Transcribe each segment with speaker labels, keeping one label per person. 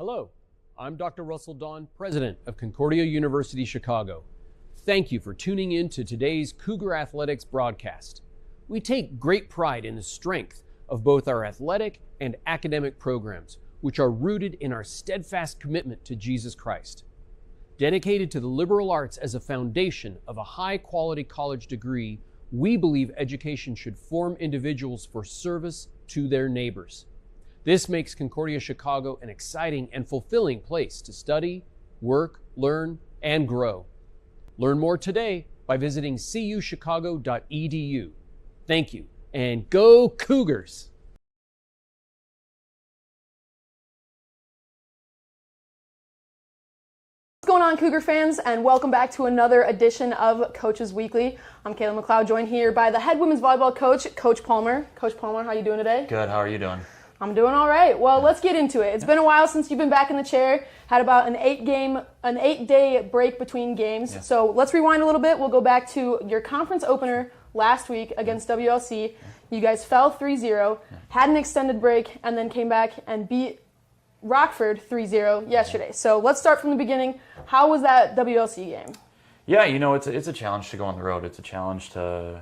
Speaker 1: Hello, I'm Dr. Russell Dawn, President of Concordia University Chicago. Thank you for tuning in to today's Cougar Athletics broadcast. We take great pride in the strength of both our athletic and academic programs, which are rooted in our steadfast commitment to Jesus Christ. Dedicated to the liberal arts as a foundation of a high-quality college degree, we believe education should form individuals for service to their neighbors. This makes Concordia Chicago an exciting and fulfilling place to study, work, learn, and grow. Learn more today by visiting cuchicago.edu. Thank you, and go Cougars!
Speaker 2: What's going on, Cougar fans, and welcome back to another edition of Coaches Weekly. I'm Kayla McLeod, joined here by the head women's volleyball coach, Coach Palmer. Coach Palmer, how are you doing today?
Speaker 3: Good. How are you doing?
Speaker 2: I'm doing all right. Well, let's get into it. It's been a while since you've been back in the chair. Had about an 8-day break between games.
Speaker 3: Yeah.
Speaker 2: So let's rewind a little bit. We'll go back to your conference opener last week against WLC. You guys fell 3-0, had an extended break, and then came back and beat Rockford 3-0 yesterday. So let's start from the beginning. How was that WLC game?
Speaker 3: Yeah, you know, it's a challenge to go on the road. It's a challenge to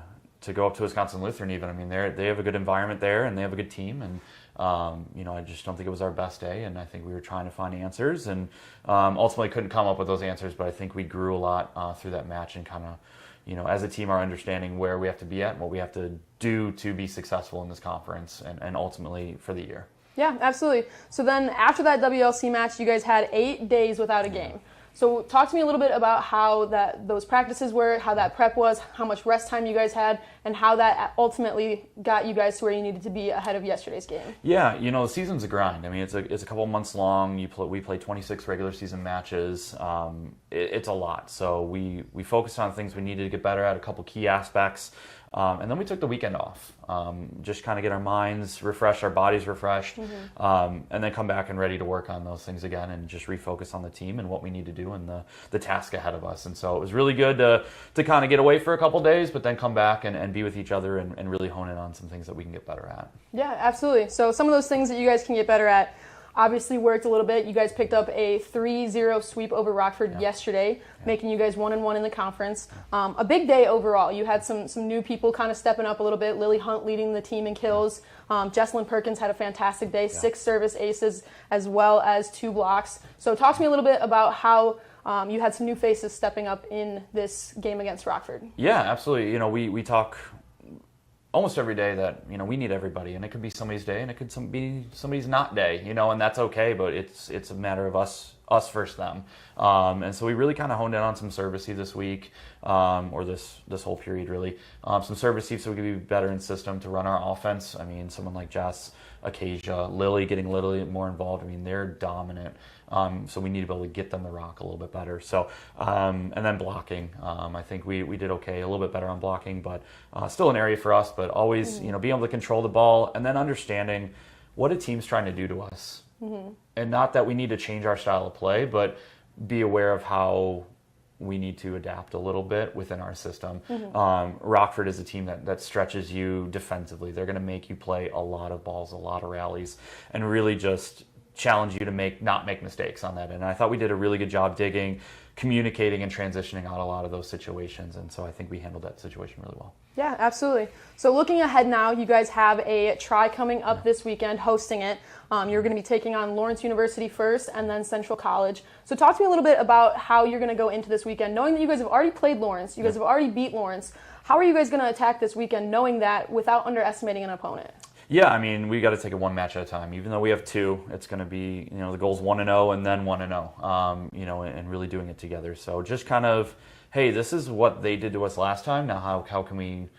Speaker 3: go up to Wisconsin Lutheran even. I mean, they have a good environment there, and they have a good team, and you know, I just don't think it was our best day, and I think we were trying to find answers, and ultimately couldn't come up with those answers, but I think we grew a lot through that match, and kind of, you know, as a team, our understanding where we have to be at and what we have to do to be successful in this conference and ultimately for the year.
Speaker 2: Yeah, absolutely. So then after that WLC match, you guys had 8 days without a game. So talk to me a little bit about how those practices were, how that prep was, how much rest time you guys had, and how that ultimately got you guys to where you needed to be ahead of yesterday's game.
Speaker 3: Yeah, you know, the season's a grind. I mean, it's a couple months long. We play 26 regular season matches. It's a lot. So we focused on things we needed to get better at, a couple key aspects. And then we took the weekend off, just kind of get our minds refreshed, our bodies refreshed, and then come back and ready to work on those things again and just refocus on the team and what we need to do and the task ahead of us. And so it was really good to kind of get away for a couple days, but then come back and be with each other and really hone in on some things that we can get better at.
Speaker 2: Yeah, absolutely. So some of those things that you guys can get better at obviously worked a little bit. You guys picked up a 3-0 sweep over Rockford yesterday, making you guys 1-1 in the conference. A big day overall. You had some new people kind of stepping up a little bit. Lily Hunt leading the team in kills. Jesslyn Perkins had a fantastic day, 6 service aces as well as 2 blocks. So talk to me a little bit about how you had some new faces stepping up in this game against Rockford.
Speaker 3: Yeah, absolutely. You know, we talk almost every day that, you know, we need everybody, and it could be somebody's day and it could be somebody's not day, you know, and that's okay, but it's a matter of us versus them. And so we really kind of honed in on some servicey this week, or this whole period really. Some servicey so we could be better in system to run our offense. I mean, someone like Jess, Acacia, Lily, getting Lily more involved. I mean, they're dominant. So we need to be able to get them the rock a little bit better. So, and then blocking. I think we did okay, a little bit better on blocking, but still an area for us, but always, you know, being able to control the ball and then understanding what a team's trying to do to us. And not that we need to change our style of play, but be aware of how we need to adapt a little bit within our system. Rockford is a team that stretches you defensively. They're going to make you play a lot of balls, a lot of rallies, and really just challenge you to not make mistakes on that. And I thought we did a really good job digging, communicating, and transitioning out a lot of those situations. And so I think we handled that situation really well.
Speaker 2: Yeah, absolutely. So looking ahead now, you guys have a try coming up this weekend, hosting it. You're going to be taking on Lawrence University first and then Central College. So talk to me a little bit about how you're going to go into this weekend, knowing that you guys have already played Lawrence, you guys have already beat Lawrence. How are you guys going to attack this weekend, knowing that without underestimating an opponent?
Speaker 3: Yeah, I mean, we got to take it one match at a time. Even though we have 2, it's going to be, you know, the goal's 1-0 and then 1-0, you know, and really doing it together. So just kind of, hey, this is what they did to us last time. Now how can we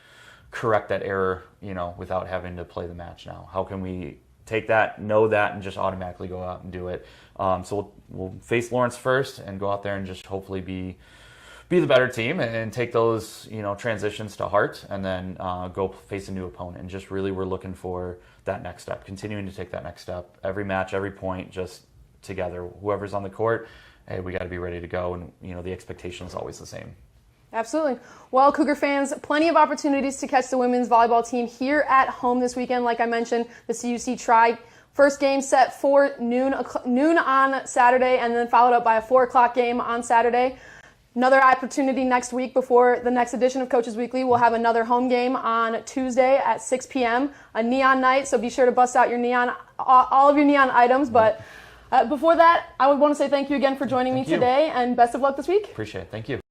Speaker 3: correct that error, you know, without having to play the match now? How can we take that, know that, and just automatically go out and do it? So we'll face Lawrence first and go out there and just hopefully be the better team and take those, you know, transitions to heart, and then go face a new opponent. And just really we're looking for that next step, continuing to take that next step. Every match, every point, just together. Whoever's on the court, hey, we got to be ready to go. And, you know, the expectation is always the same.
Speaker 2: Absolutely. Well, Cougar fans, plenty of opportunities to catch the women's volleyball team here at home this weekend. Like I mentioned, the CUC Tri First game set for noon on Saturday, and then followed up by a 4 o'clock game on Saturday. Another opportunity next week before the next edition of Coaches Weekly. We'll have another home game on Tuesday at 6 p.m., a neon night, so be sure to bust out your neon, all of your neon items. But before that, I would want to say thank you again for joining me today, and best of luck this week.
Speaker 3: Appreciate it. Thank you.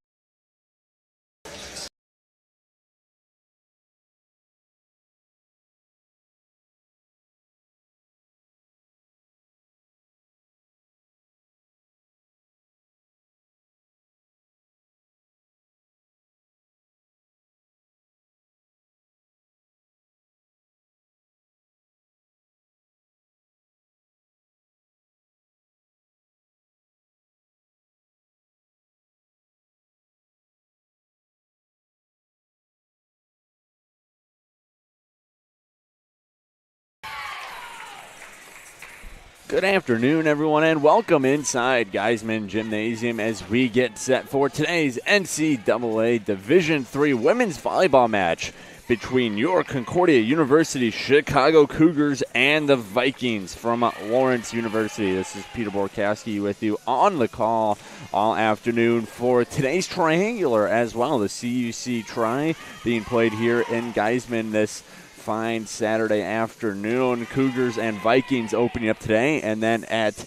Speaker 4: Good afternoon, everyone, and welcome inside Geisman Gymnasium as we get set for today's NCAA Division III women's volleyball match between your Concordia University Chicago Cougars and the Vikings from Lawrence University. This is Peter Borkowski with you on the call all afternoon for today's triangular as well. The CUC Tri being played here in Geisman this fine Saturday afternoon. Cougars and Vikings opening up today, and then at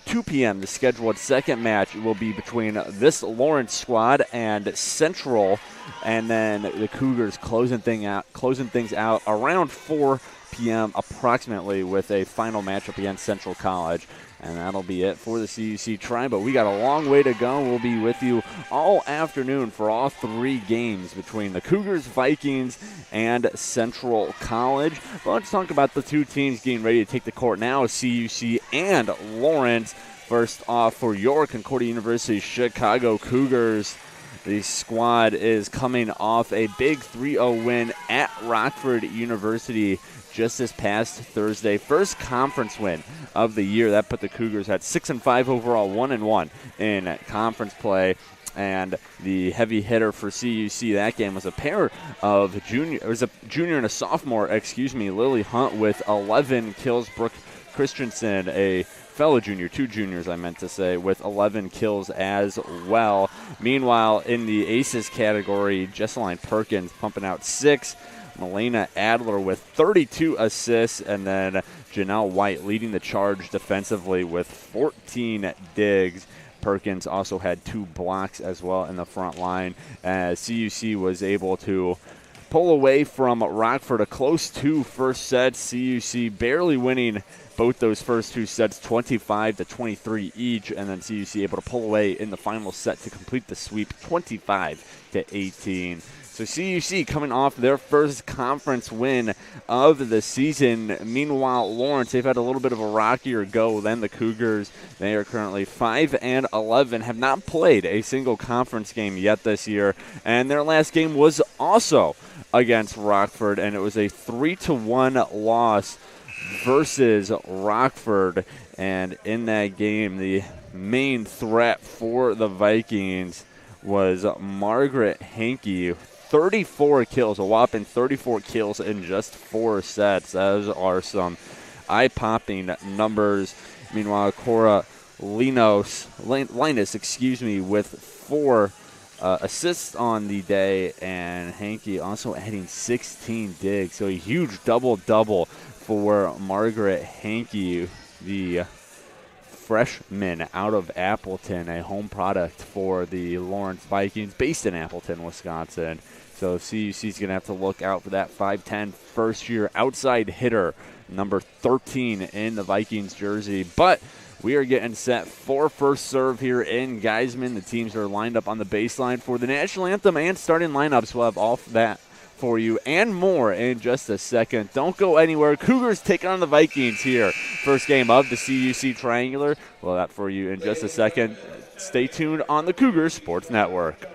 Speaker 4: 2 p.m. the scheduled second match will be between this Lawrence squad and Central, and then the Cougars closing things out around 4 p.m. approximately with a final matchup against Central College. And that'll be it for the CUC Tri, but we got a long way to go. We'll be with you all afternoon for all three games between the Cougars, Vikings, and Central College. But let's talk about the two teams getting ready to take the court now, CUC and Lawrence. First off, for your Concordia University Chicago Cougars, the squad is coming off a big 3-0 win at Rockford University just this past Thursday. First conference win of the year. That put the Cougars at 6-5 overall, 1-1 in conference play. And the heavy hitter for CUC that game was a pair of a junior and a sophomore, Lily Hunt with 11 kills. Brooke Christensen, a fellow junior, two juniors I meant to say, with 11 kills as well. Meanwhile, in the aces category, Jesseline Perkins pumping out 6. Melena Adler with 32 assists, and then Janelle White leading the charge defensively with 14 digs. Perkins also had 2 blocks as well in the front line, as CUC was able to pull away from Rockford a close 2 first sets. CUC barely winning both those first 2 sets, 25-23 each, and then CUC able to pull away in the final set to complete the sweep, 25-18. So CUC coming off their first conference win of the season. Meanwhile, Lawrence, they've had a little bit of a rockier go than the Cougars. They are currently 5-11, have not played a single conference game yet this year, and their last game was also against Rockford, and it was a 3-1 loss versus Rockford. And in that game, the main threat for the Vikings was Margaret Hankey. 34 kills, a whopping 34 kills in just 4 sets. Those are some eye-popping numbers. Meanwhile, Cora Linus, with 4 assists on the day, and Hankey also adding 16 digs. So a huge double-double for Margaret Hankey, the freshman out of Appleton, a home product for the Lawrence Vikings, based in Appleton, Wisconsin. So CUC is going to have to look out for that 5'10 first-year outside hitter, number 13 in the Vikings jersey. But we are getting set for first serve here in Geisman. The teams are lined up on the baseline for the national anthem and starting lineups. We'll have all that for you and more in just a second. Don't go anywhere. Cougars taking on the Vikings here. First game of the CUC Triangular. We'll have that for you in just a second. Stay tuned on the Cougars Sports Network.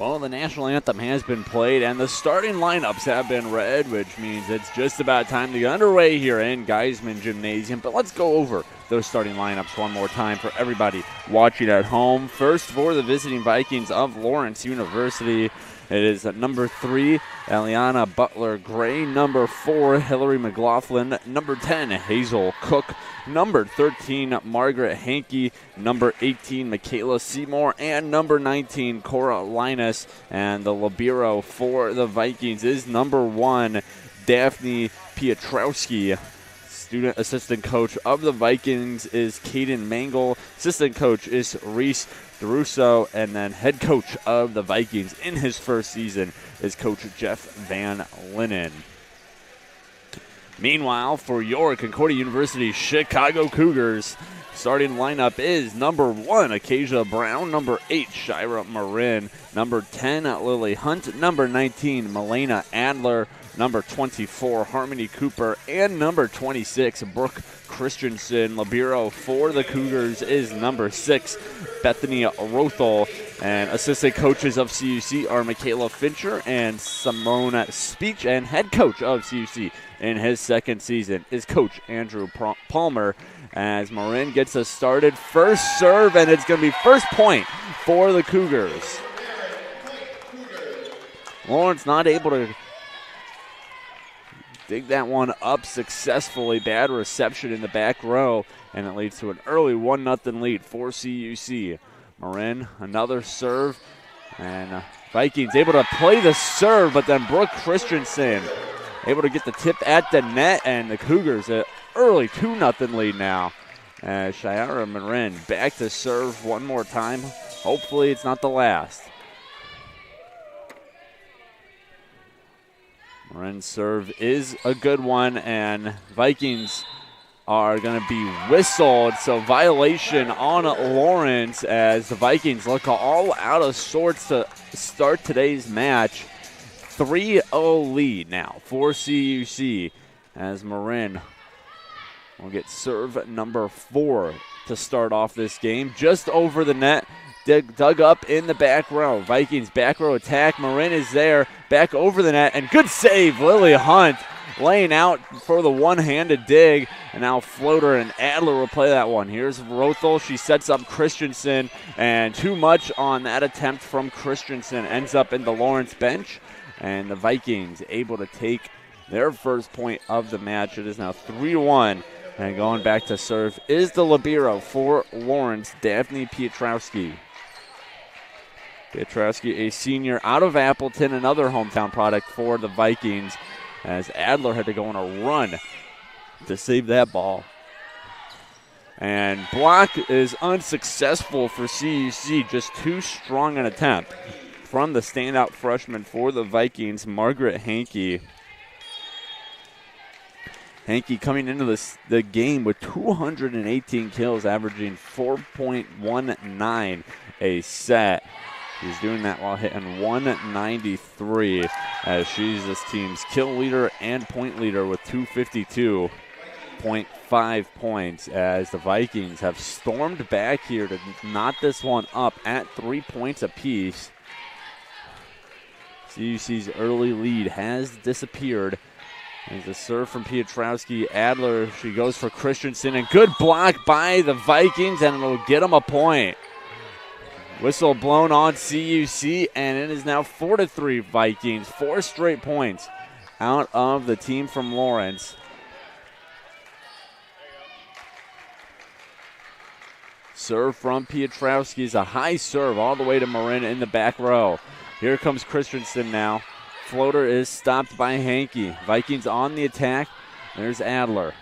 Speaker 4: Well, the national anthem has been played and the starting lineups have been read, which means it's just about time to get underway here in Geisman Gymnasium. But let's go over those starting lineups one more time for everybody watching at home. First, for the visiting Vikings of Lawrence University, it is number 3, Eliana Butler-Gray. Number 4, Hillary McLaughlin. Number 10, Hazel Cook. Number 13, Margaret Hankey. Number 18, Michaela Seymour. And number 19, Cora Linus. And the libero for the Vikings is number 1, Daphne Piotrowski. Student assistant coach of the Vikings is Caden Mangle. Assistant coach is Reese DeRusso. And then head coach of the Vikings in his first season is Coach Jeff Van Linnen. Meanwhile, for your Concordia University Chicago Cougars, starting lineup is number 1, Acacia Brown. Number 8, Shira Marin. Number 10, Lily Hunt. Number 19, Milena Adler. Number 24, Harmony Cooper. And number 26, Brooke Christensen. Libero for the Cougars is number 6, Bethany Rothel. And assistant coaches of CUC are Michaela Fincher and Simone Speech. And head coach of CUC in his second season is Coach Andrew Palmer. As Marin gets us started, first serve, and it's going to be first point for the Cougars. Lawrence not able to dig that one up successfully. Bad reception in the back row, and it leads to an early 1-0 lead for CUC. Marin, another serve, and Vikings able to play the serve, but then Brooke Christensen able to get the tip at the net, and the Cougars an early 2-0 lead now. As Shira Marin back to serve one more time. Hopefully it's not the last. Marin's serve is a good one, and Vikings are going to be whistled. So violation on Lawrence as the Vikings look all out of sorts to start today's match. 3-0 lead now for CUC as Marin will get serve number 4 to start off this game. Just over the net, dug up in the back row. Vikings back row attack. Marin is there, back over the net, and good save. Lily Hunt laying out for the one-handed dig, and now Floater and Adler will play that one. Here's Rothel. She sets up Christensen, and too much on that attempt from Christensen. Ends up in the Lawrence bench, and the Vikings able to take their first point of the match. It is now 3-1, and going back to serve is the libero for Lawrence, Daphne Piotrowski. Piotrowski, a senior out of Appleton, another hometown product for the Vikings, as Adler had to go on a run to save that ball. And block is unsuccessful for CUC, just too strong an attempt from the standout freshman for the Vikings, Margaret Hankey. Hankey coming into the game with 218 kills, averaging 4.19 a set. He's doing that while hitting 193, as she's this team's kill leader and point leader with 252.5 points, as the Vikings have stormed back here to knot this one up at 3 points apiece. CUC's early lead has disappeared. There's a serve from Piotrowski. Adler, she goes for Christensen, and good block by the Vikings, and it'll get them a point. Whistle blown on CUC, and it is now 4-3 Vikings. 4 straight points out of the team from Lawrence. Serve from Piotrowski is a high serve all the way to Marin in the back row. Here comes Christensen now. Floater is stopped by Hankey. Vikings on the attack. There's Adler.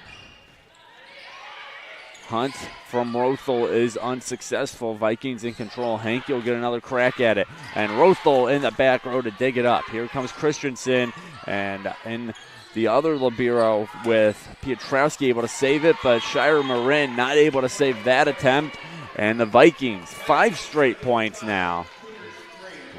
Speaker 4: Hunt from Rothel is unsuccessful. Vikings in control. Hankey will get another crack at it. And Rothel in the back row to dig it up. Here comes Christensen. And in the other libero with Piotrowski able to save it, but Shira Marin not able to save that attempt. And the Vikings, 5 straight points now.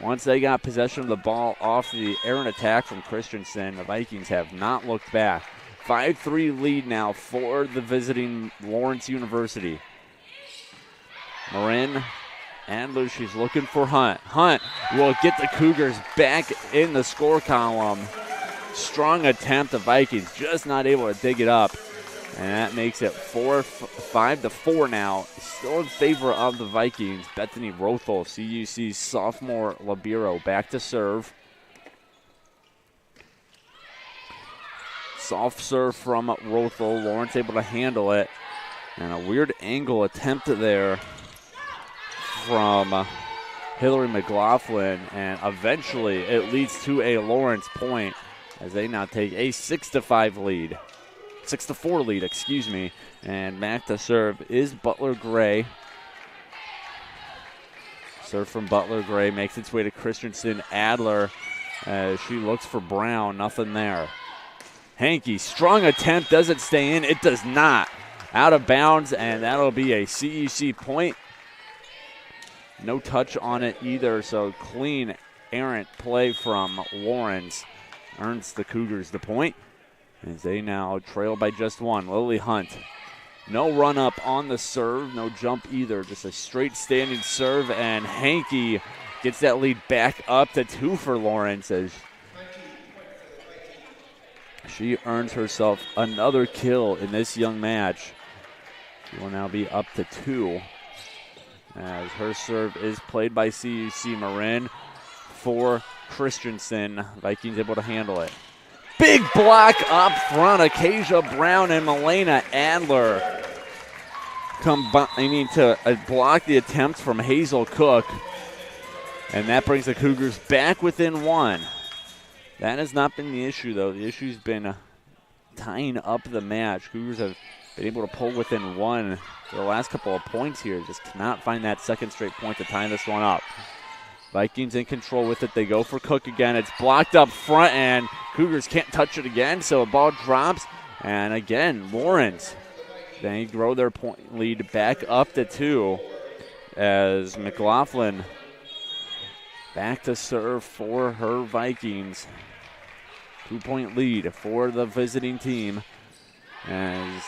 Speaker 4: Once they got possession of the ball off the errant attack from Christensen, the Vikings have not looked back. 5-3 lead now for the visiting Lawrence University. Marin Adler, she's looking for Hunt. Hunt will get the Cougars back in the score column. Strong attempt. The Vikings just not able to dig it up. And that makes it 5-4 now. Still in favor of the Vikings. Bethany Rothel, CUC's sophomore libero, back to serve. Soft serve from Rothel. Lawrence able to handle it. And a weird angle attempt there from Hillary McLaughlin. And eventually it leads to a Lawrence point as they now take a 6-5 lead. 6-4 lead, excuse me. And back to serve is Butler Gray. Serve from Butler Gray makes its way to Christensen. Adler as she looks for Brown. Nothing there. Hankey, strong attempt. Does it stay in? It does not. Out of bounds, and that'll be a CUC point. No touch on it either, so clean, errant play from Lawrence earns the Cougars the point. As they now trail by just one. Lily Hunt. No run up on the serve, no jump either. Just a straight standing serve, and Hankey gets that lead back up to 2 for Lawrence as she earns herself another kill in this young match. She will now be up to 2 as her serve is played by CUC. Marin for Christensen. Vikings able to handle it. Big block up front. Acacia Brown and Milena Adler combining to block the attempts from Hazel Cook. And that brings the Cougars back within 1. That has not been the issue, though. The issue's been tying up the match. Cougars have been able to pull within 1 for the last couple of points here. Just cannot find that second straight point to tie this one up. Vikings in control with it. They go for Cook again. It's blocked up front, and Cougars can't touch it again, so a ball drops. And again, Lawrence, they grow their point lead back up to 2 as McLaughlin back to serve for her Vikings. 2-point lead for the visiting team as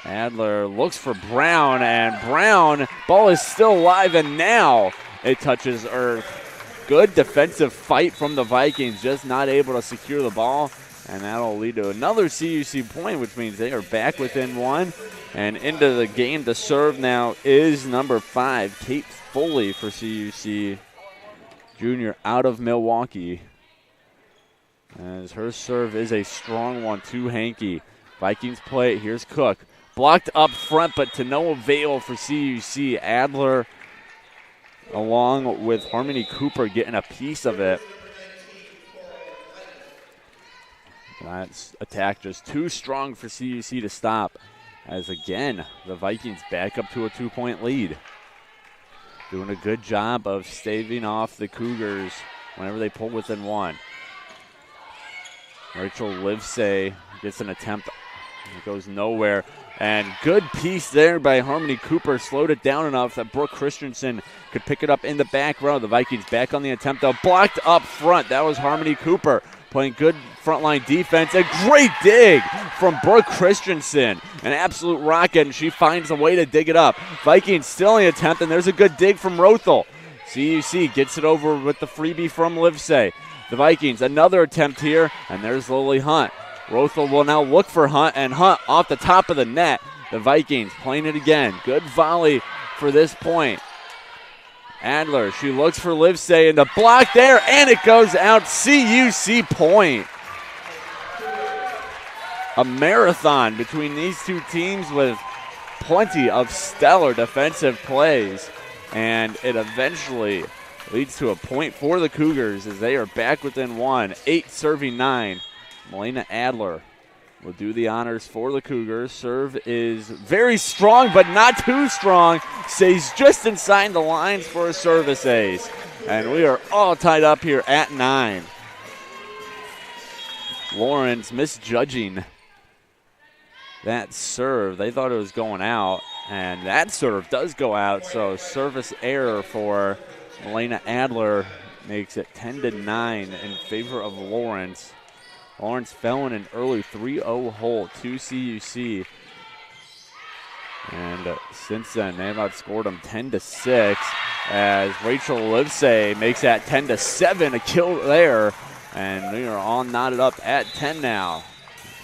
Speaker 4: Adler looks for Brown, and Brown, ball is still alive, and now it touches earth. Good defensive fight from the Vikings, just not able to secure the ball, and that'll lead to another CUC point, which means they are back within 1. And into the game to serve now is number 5, Kate Foley for CUC, junior out of Milwaukee. As her serve is a strong one to Hankey. Vikings play it. Here's Cook. Blocked up front, but to no avail for CUC. Adler along with Harmony Cooper getting a piece of it. That attack just too strong for CUC to stop. As again, the Vikings back up to a 2-point lead. Doing a good job of staving off the Cougars whenever they pull within 1. Rachel Livesay gets an attempt. It goes nowhere. And good piece there by Harmony Cooper. Slowed it down enough that Brooke Christensen could pick it up in the back row. The Vikings back on the attempt, though. Blocked up front. That was Harmony Cooper playing good frontline defense. A great dig from Brooke Christensen. An absolute rocket, and she finds a way to dig it up. Vikings still in the attempt, and there's a good dig from Rothel. CUC gets it over with the freebie from Livesay. The Vikings, another attempt here, and there's Lily Hunt. Rothel will now look for Hunt, and Hunt off the top of the net. The Vikings playing it again. Good volley for this point. Adler, she looks for Livesay, and the block there, and it goes out. CUC point. A marathon between these two teams with plenty of stellar defensive plays, and it eventually leads to a point for the Cougars as they are back within 1. 8 serving 9. Milena Adler will do the honors for the Cougars. Serve is very strong, but not too strong. Stays just inside the lines for a service ace. And we are all tied up here at 9. Lawrence misjudging that serve. They thought it was going out, and that serve does go out, so service error for Milena Adler makes it 10-9 in favor of Lawrence. Lawrence fell in an early 3-0 hole to CUC. And since then, they have outscored them 10-6 as Rachel Livesay makes that 10-7, a kill there. And we are all knotted up at 10 now.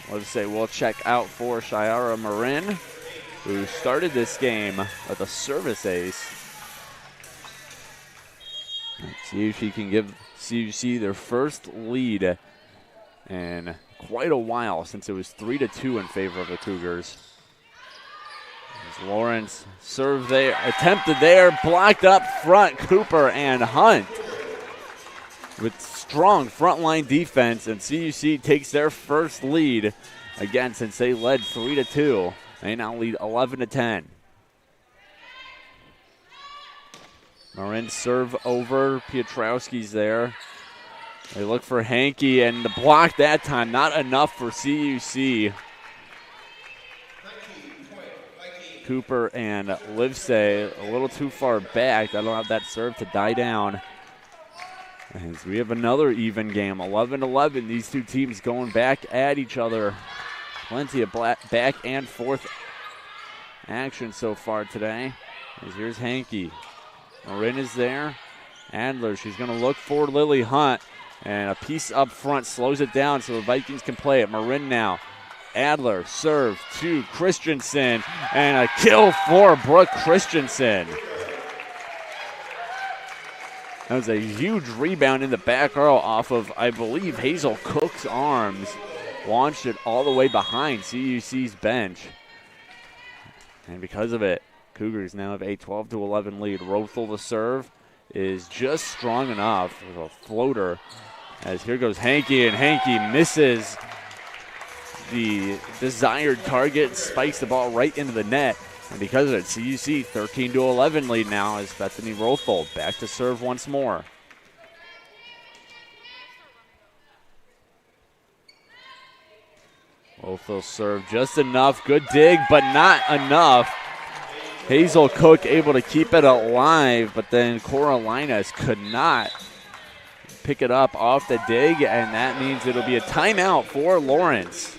Speaker 4: Livesay will check out for Shiara Marin, who started this game with a service ace. Let's see if she can give CUC their first lead in quite a while, since it was 3-2 in favor of the Cougars. As Lawrence serve there, attempted there, blocked up front. Cooper and Hunt with strong frontline defense, and CUC takes their first lead again since they led 3-2. They now lead 11-10. Marin serve over. Piotrowski's there. They look for Hankey, and the block that time, not enough for CUC. Cooper and Livesay a little too far back. That'll have that serve to die down. As we have another even game, 11-11. These two teams going back at each other. Plenty of back and forth action so far today. As here's Hankey. Marin is there. Adler, she's going to look for Lily Hunt. And a piece up front slows it down so the Vikings can play it. Marin now. Adler serve to Christensen. And a kill for Brooke Christensen. That was a huge rebound in the back row off of, I believe, Hazel Cook's arms. Launched it all the way behind CUC's bench. And because of it, Cougars now have a 12-11 lead. Rothel the serve is just strong enough with a floater. As here goes Hankey, and Hankey misses the desired target, spikes the ball right into the net. And because of it, CUC 13-11 lead now as Bethany Rothel back to serve once more. Rothel serve just enough. Good dig, but not enough. Hazel Cook able to keep it alive, but then Coralinas could not pick it up off the dig, and that means it'll be a timeout for Lawrence.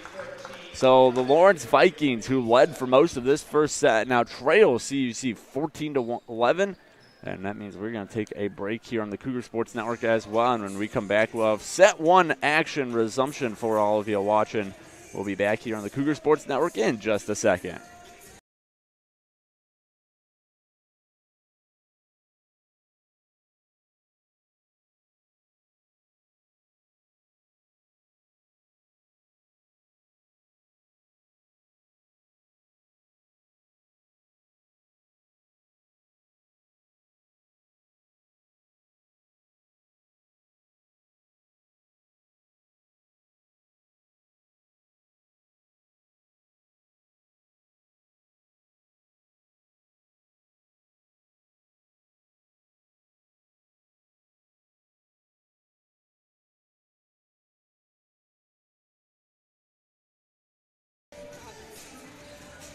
Speaker 4: So the Lawrence Vikings, who led for most of this first set, now trail CUC 14-11, and that means we're going to take a break here on the Cougar Sports Network as well. And when we come back, we'll have set one action resumption for all of you watching. We'll be back here on the Cougar Sports Network in just a second.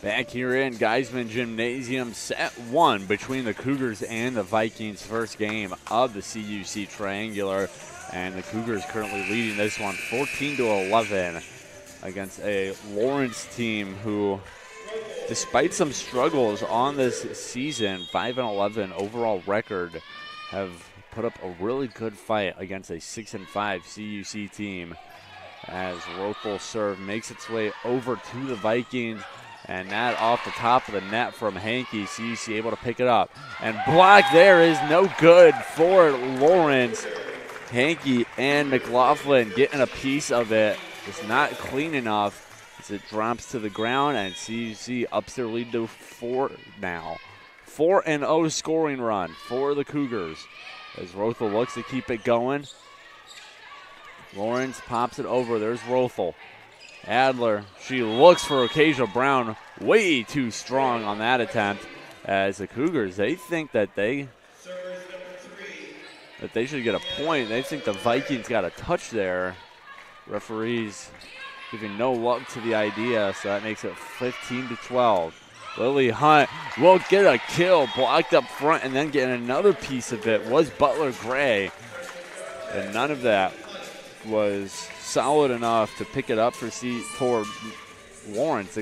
Speaker 4: Back here in Geisman Gymnasium, set one between the Cougars and the Vikings, first game of the CUC Triangular. And the Cougars currently leading this one 14-11 against a Lawrence team who, despite some struggles on this season, 5-11 overall record, have put up a really good fight against a 6-5 CUC team. As Rothel serve makes its way over to the Vikings. And that off the top of the net from Hankey. CUC able to pick it up. And block there is no good for Lawrence. Hankey and McLaughlin getting a piece of it. It's not clean enough as it drops to the ground. And CUC ups their lead to 4 now. 4-0 scoring run for the Cougars. As Rothel looks to keep it going. Lawrence pops it over. There's Rothel. Adler, she looks for Acacia Brown, way too strong on that attempt. As the Cougars, they think that they should get a point. They think the Vikings got a touch there. Referees giving no love to the idea, so that makes it 15-12. Lily Hunt will get a kill, blocked up front, and then getting another piece of it was Butler Gray. And none of that was solid enough to pick it up for Lawrence,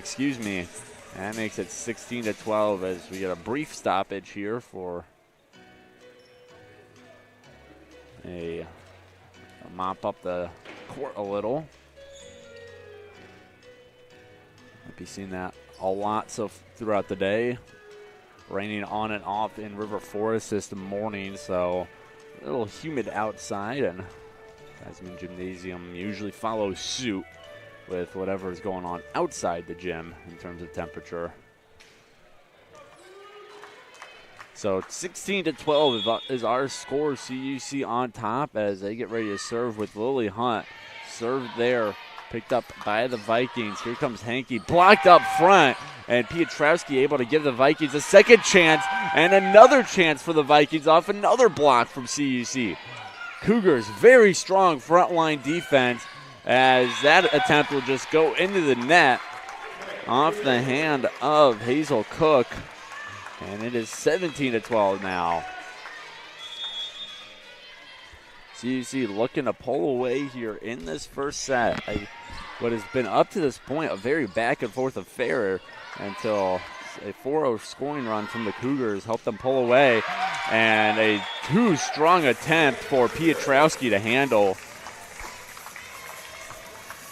Speaker 4: That makes it 16-12 as we get a brief stoppage here for a mop up the court a little. Might be seeing that a lot throughout the day. Raining on and off in River Forest this morning, so a little humid outside, and Geisman Gymnasium usually follows suit with whatever is going on outside the gym in terms of temperature. So 16-12 is our score. CUC on top as they get ready to serve with Lily Hunt. Served there, picked up by the Vikings. Here comes Hankey, blocked up front, and Piotrowski able to give the Vikings a second chance and another chance for the Vikings off another block from CUC. Cougars, very strong frontline defense as that attempt will just go into the net off the hand of Hazel Cook. And it is 17-12 now. CUC looking to pull away here in this first set. What has been up to this point a very back and forth affair until a 4-0 scoring run from the Cougars helped them pull away. And a too strong attempt for Piotrowski to handle,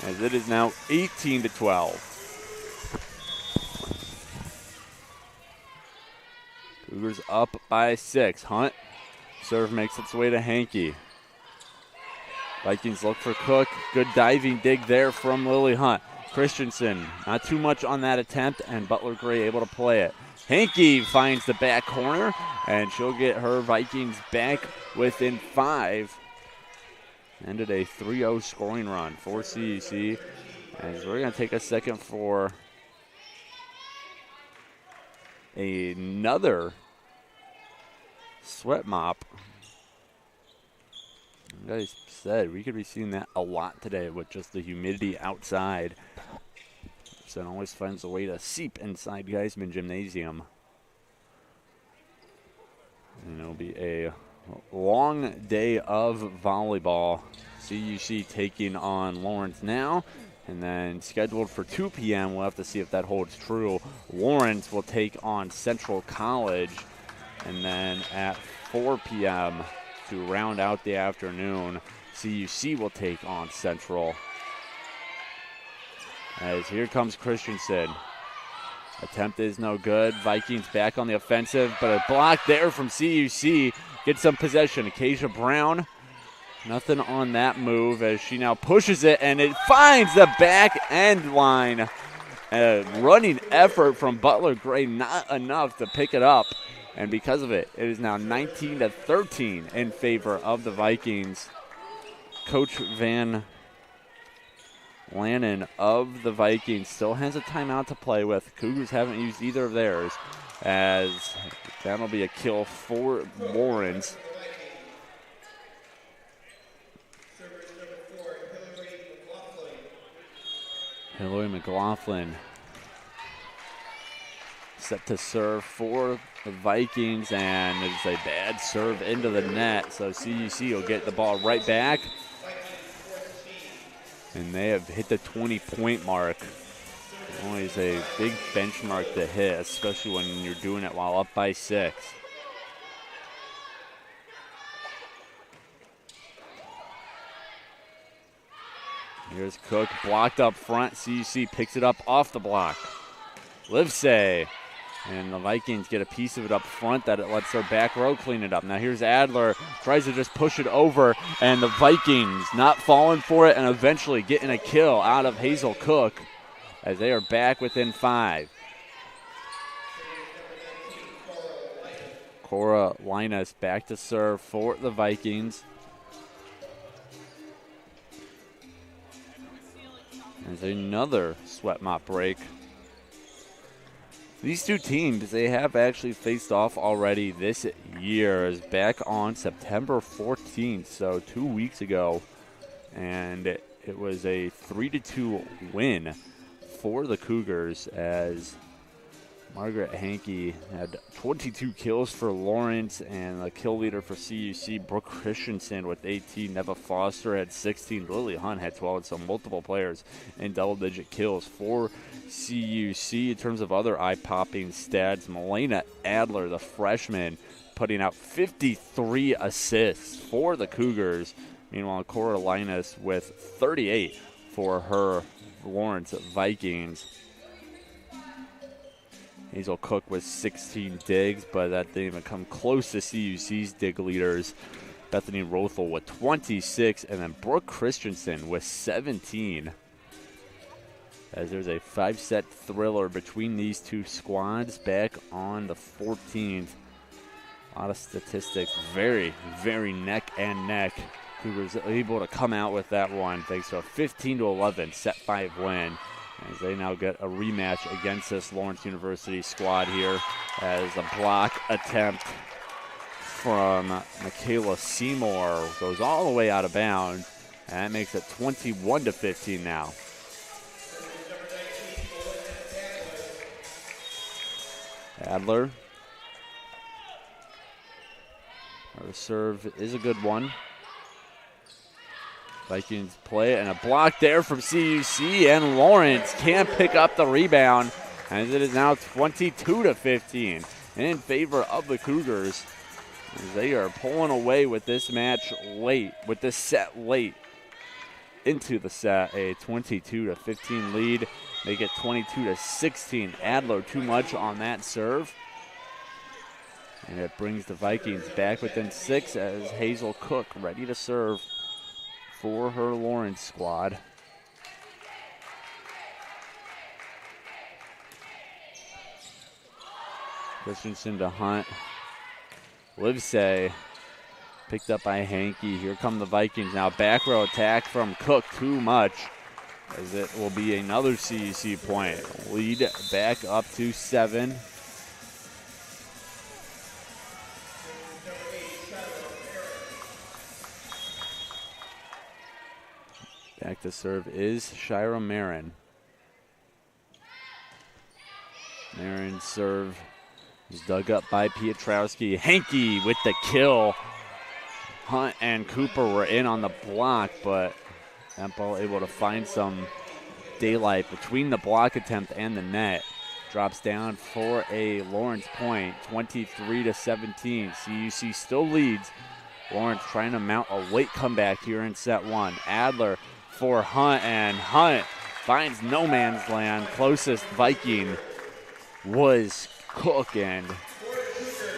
Speaker 4: as it is now 18-12. Cougars up by 6. Hunt, serve makes its way to Hankey. Vikings look for Cook. Good diving dig there from Lily Hunt. Christensen, not too much on that attempt, and Butler Gray able to play it. Hankey finds the back corner, and she'll get her Vikings back within 5. Ended a 3-0 scoring run for CUC. As we're going to take a second for another sweat mop. Like I said, we could be seeing that a lot today with just the humidity outside. Sun always finds a way to seep inside Geisman Gymnasium. And it'll be a long day of volleyball. CUC taking on Lawrence now. And then scheduled for 2 p.m., we'll have to see if that holds true. Lawrence will take on Central College. And then at 4 p.m. to round out the afternoon, CUC will take on Central. As here comes Christensen. Attempt is no good. Vikings back on the offensive, but a block there from CUC. Gets some possession. Acacia Brown, nothing on that move as she now pushes it, and it finds the back end line. A running effort from Butler Gray, not enough to pick it up. And because of it, it is now 19-13 in favor of the Vikings. Coach Van Lannon of the Vikings still has a timeout to play with. Cougars haven't used either of theirs, as that'll be a kill for Lawrence. Hillary McLaughlin set to serve for the Vikings, and it's a bad serve into the net, so CUC will get the ball right back. And they have hit the 20-point mark. Always a big benchmark to hit, especially when you're doing it while up by 6. Here's Cook, blocked up front. CUC picks it up off the block. Livesay. And the Vikings get a piece of it up front that it lets their back row clean it up. Now here's Adler, tries to just push it over, and the Vikings not falling for it and eventually getting a kill out of Hazel Cook as they are back within 5. Cora Linus back to serve for the Vikings. There's another sweat mop break. These two teams, they have actually faced off already this year, as back on September 14th, so 2 weeks ago. And it was a 3-2 win for the Cougars, as Margaret Hankey had 22 kills for Lawrence, and the kill leader for CUC, Brooke Christensen, with 18. Neva Foster had 16. Lily Hunt had 12. So multiple players in double-digit kills for CUC. In terms of other eye-popping stats, Melena Adler, the freshman, putting out 53 assists for the Cougars. Meanwhile, Cora Linus with 38 for her Lawrence Vikings. Hazel Cook with 16 digs, but that didn't even come close to CUC's dig leaders. Bethany Rothel with 26, and then Brooke Christensen with 17. As there's a 5-set thriller between these two squads back on the 14th. A lot of statistics, very, very neck and neck. Cougars able to come out with that one thanks to a 15-11 set 5 win, as they now get a rematch against this Lawrence University squad here, as a block attempt from Michaela Seymour goes all the way out of bounds, and that makes it 21-15 now. Adler. Her serve is a good one. Vikings play, and a block there from CUC, and Lawrence can't pick up the rebound, as it is now 22-15 in favor of the Cougars, as they are pulling away with this match late, with this set late into the set. A 22-15 lead. They get 22-16. Adler too much on that serve, and it brings the Vikings back within 6, as Hazel Cook ready to serve for her Lawrence squad. Christensen to Hunt. Livesey picked up by Hankey. Here come the Vikings now. Back row attack from Cook, too much, as it will be another CUC point. Lead back up to 7. Back to serve is Shira Marin. Marin's serve is dug up by Pietrowski. Hankey with the kill. Hunt and Cooper were in on the block, but Temple able to find some daylight between the block attempt and the net. Drops down for a Lawrence point, 23-17. CUC still leads. Lawrence trying to mount a late comeback here in set 1. Adler for Hunt, and Hunt finds no man's land. Closest Viking was Cook, and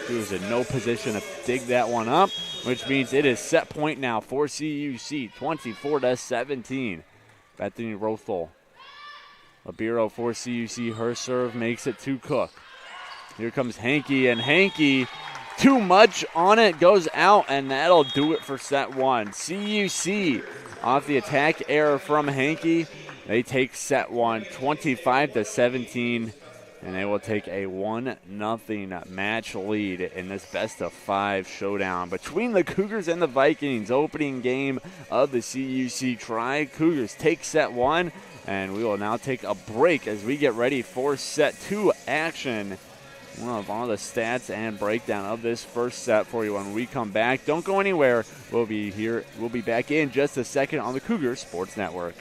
Speaker 4: he was in no position to dig that one up, which means it is set point now for CUC, 24-17. Bethany Rothel. Labiro for CUC, her serve makes it to Cook. Here comes Hankey, and Hankey, too much on it, goes out, and that'll do it for set 1. CUC off the attack error from Hankey. They take set 1, 25-17, and they will take a 1-0 match lead in this best-of-5 showdown between the Cougars and the Vikings. Opening game of the CUC Tri. Cougars take set 1, and we will now take a break as we get ready for set 2 action. We'll have all the stats and breakdown of this first set for you when we come back. Don't go anywhere. We'll be here. We'll be back in just a second on the Cougar Sports Network.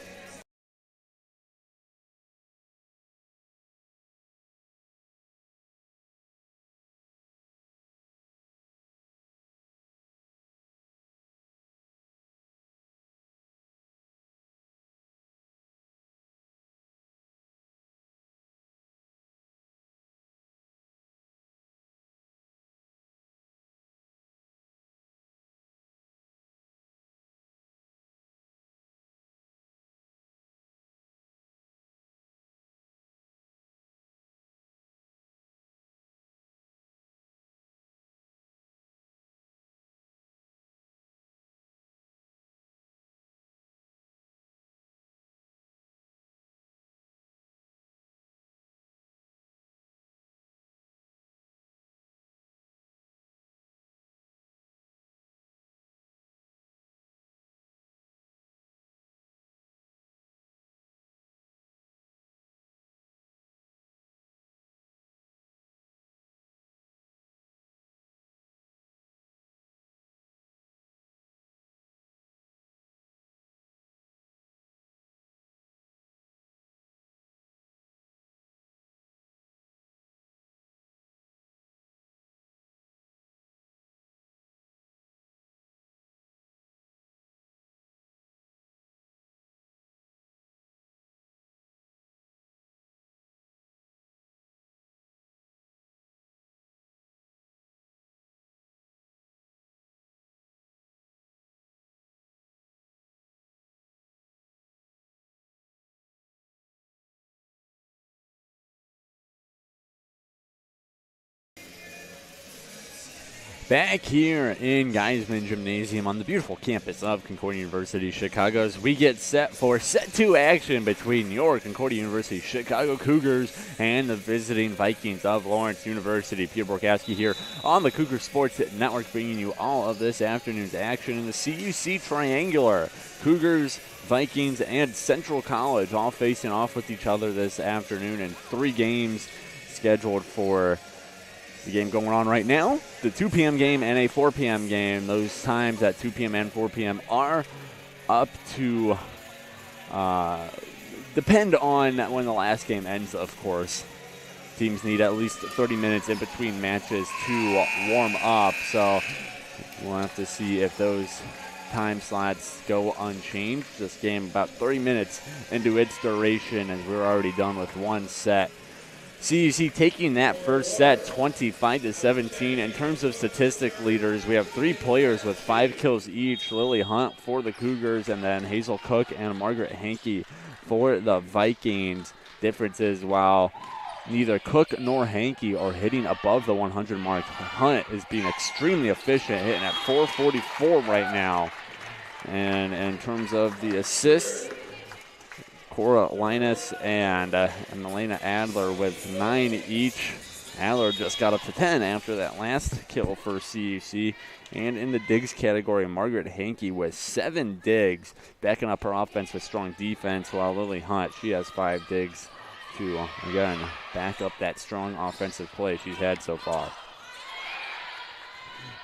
Speaker 4: Back here in Geisman Gymnasium on the beautiful campus of Concordia University Chicago as we get set for set 2 action between your Concordia University Chicago Cougars and the visiting Vikings of Lawrence University. Peter Borkowski here on the Cougar Sports Network, bringing you all of this afternoon's action in the CUC Triangular. Cougars, Vikings, and Central College all facing off with each other this afternoon, and 3 games scheduled for the game going on right now, the 2 p.m. game and a 4 p.m. game. Those times at 2 p.m. and 4 p.m. are up to depend on when the last game ends, of course. Teams need at least 30 minutes in between matches to warm up, so we'll have to see if those time slots go unchanged. This game about 30 minutes into its duration, and we're already done with 1 set. CUC taking that first set 25-17. In terms of statistic leaders, we have 3 players with 5 kills each. Lily Hunt for the Cougars, and then Hazel Cook and Margaret Hankey for the Vikings. Differences, while neither Cook nor Hankey are hitting above the 100 mark, Hunt is being extremely efficient, hitting at 444 right now. And in terms of the assists, Cora Linus and Elena Adler with 9 each. Adler just got up to 10 after that last kill for CUC. And in the digs category, Margaret Hankey with 7 digs, backing up her offense with strong defense, while Lily Hunt, she has 5 digs to, again, back up that strong offensive play she's had so far.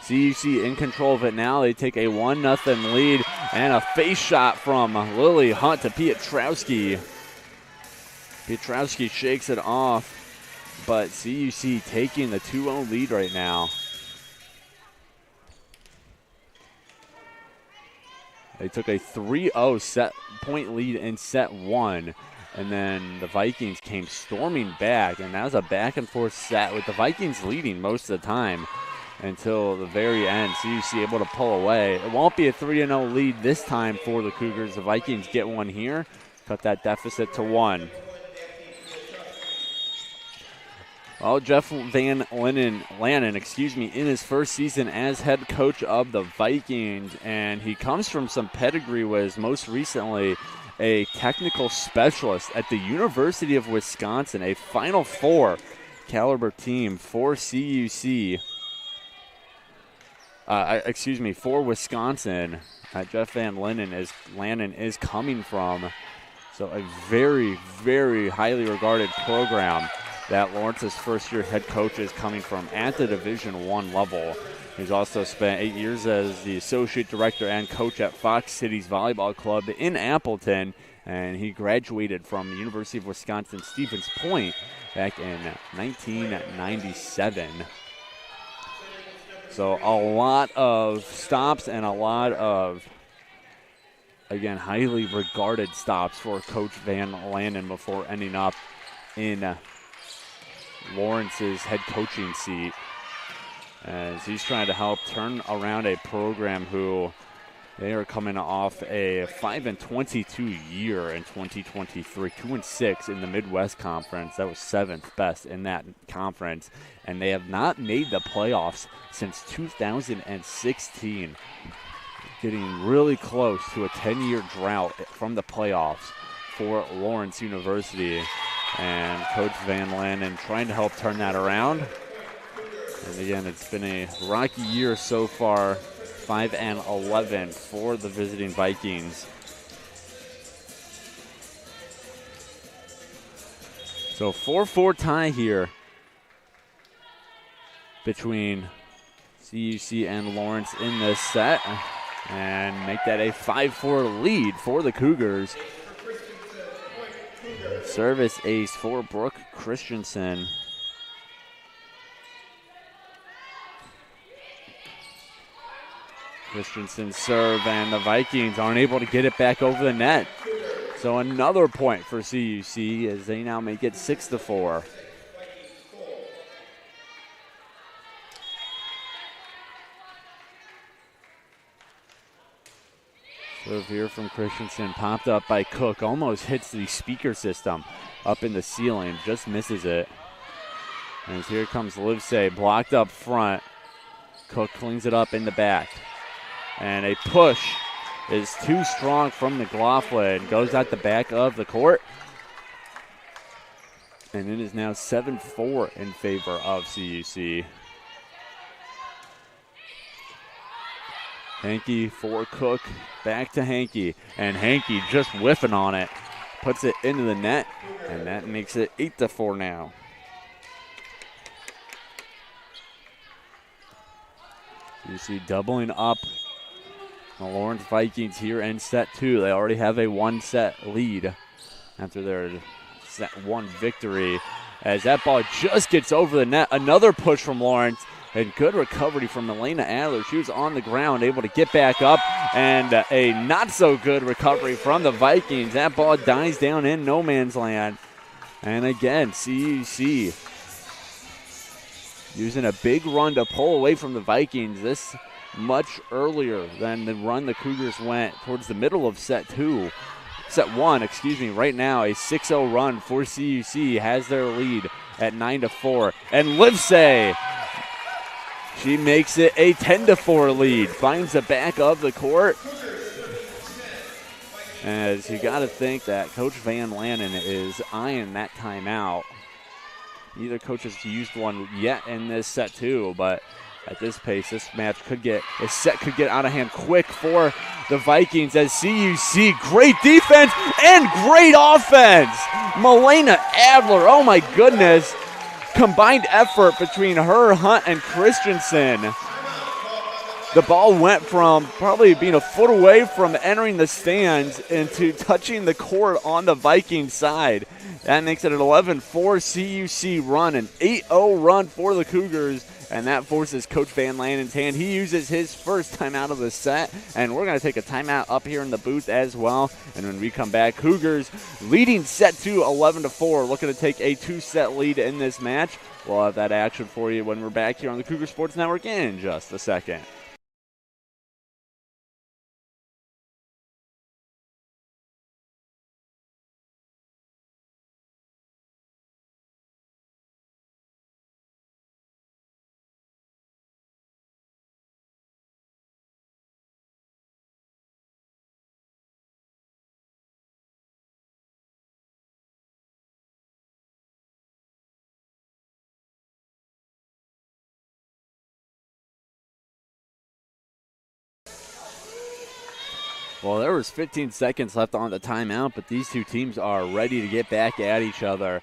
Speaker 4: CUC in control of it now. They take a 1-0 lead, and a face shot from Lily Hunt to Pietrowski. Pietrowski shakes it off, but CUC taking the 2-0 lead right now. They took a 3-0 set point lead in set 1, and then the Vikings came storming back, and that was a back-and-forth set with the Vikings leading most of the time until the very end. CUC able to pull away. It won't be a 3-0 lead this time for the Cougars. The Vikings get one here, cut that deficit to 1. Well, Jeff Van Lannon, in his first season as head coach of the Vikings, and he comes from some pedigree, was most recently a technical specialist at the University of Wisconsin, a Final Four caliber team for CUC. For Wisconsin, Jeff Van Lannon is coming from. So a very, very highly regarded program that Lawrence's first-year head coach is coming from at the Division I level. He's also spent 8 years as the associate director and coach at Fox Cities Volleyball Club in Appleton, and he graduated from the University of Wisconsin Stevens Point back in 1997. So a lot of stops and a lot of, again, highly regarded stops for Coach Van Lannon before ending up in Lawrence's head coaching seat, as he's trying to help turn around a program who they are coming off a 5-22 year in 2023, 2-6 in the Midwest Conference. That was 7th best in that conference, and they have not made the playoffs since 2016. Getting really close to a 10-year drought from the playoffs for Lawrence University, and Coach Van Lannon trying to help turn that around. And again, it's been a rocky year so far, 5-11 for the visiting Vikings. So 4-4 tie here between CUC and Lawrence in this set, and make that a 5-4 lead for the Cougars. Service ace for Brooke Christensen. Christensen serve, and the Vikings aren't able to get it back over the net. So another point for CUC as they now make it 6-4. Serve here from Christensen, popped up by Cook, almost hits the speaker system up in the ceiling, just misses it. And here comes Livesay, blocked up front. Cook cleans it up in the back. And a push is too strong from McLaughlin. Goes out the back of the court. And it is now 7-4 in favor of CUC. Hankey for Cook. Back to Hankey. And Hankey just whiffing on it. Puts it into the net. And that makes it 8-4 now. CUC doubling up the Lawrence Vikings here in set 2. They already have a 1-set lead after their set 1 victory. As that ball just gets over the net. Another push from Lawrence. And good recovery from Elena Adler. She was on the ground, able to get back up. And a not-so-good recovery from the Vikings. That ball dies down in no man's land. And again, CUC using a big run to pull away from the Vikings. This much earlier than the run the Cougars went towards the middle of set 1. Right now, a 6-0 run for CUC has their lead at 9-4. And Livesey, she makes it a 10-4 lead. Finds the back of the court. As you got to think that Coach Van Lannen is eyeing that timeout. Neither coach has used one yet in this set 2, but at this pace, this set could get out of hand quick for the Vikings as CUC, great defense and great offense. Milena Adler, oh my goodness. Combined effort between her, Hunt, and Christensen. The ball went from probably being a foot away from entering the stands into touching the court on the Vikings side. That makes it an 11-4 CUC run, an 8-0 run for the Cougars, and that forces Coach Van Lannen's hand. He uses his first timeout of the set, and we're going to take a timeout up here in the booth as well. And when we come back, Cougars leading set 2 11-4, looking to take a 2-set lead in this match. We'll have that action for you when we're back here on the Cougar Sports Network in just a second. Well, there was 15 seconds left on the timeout, but these two teams are ready to get back at each other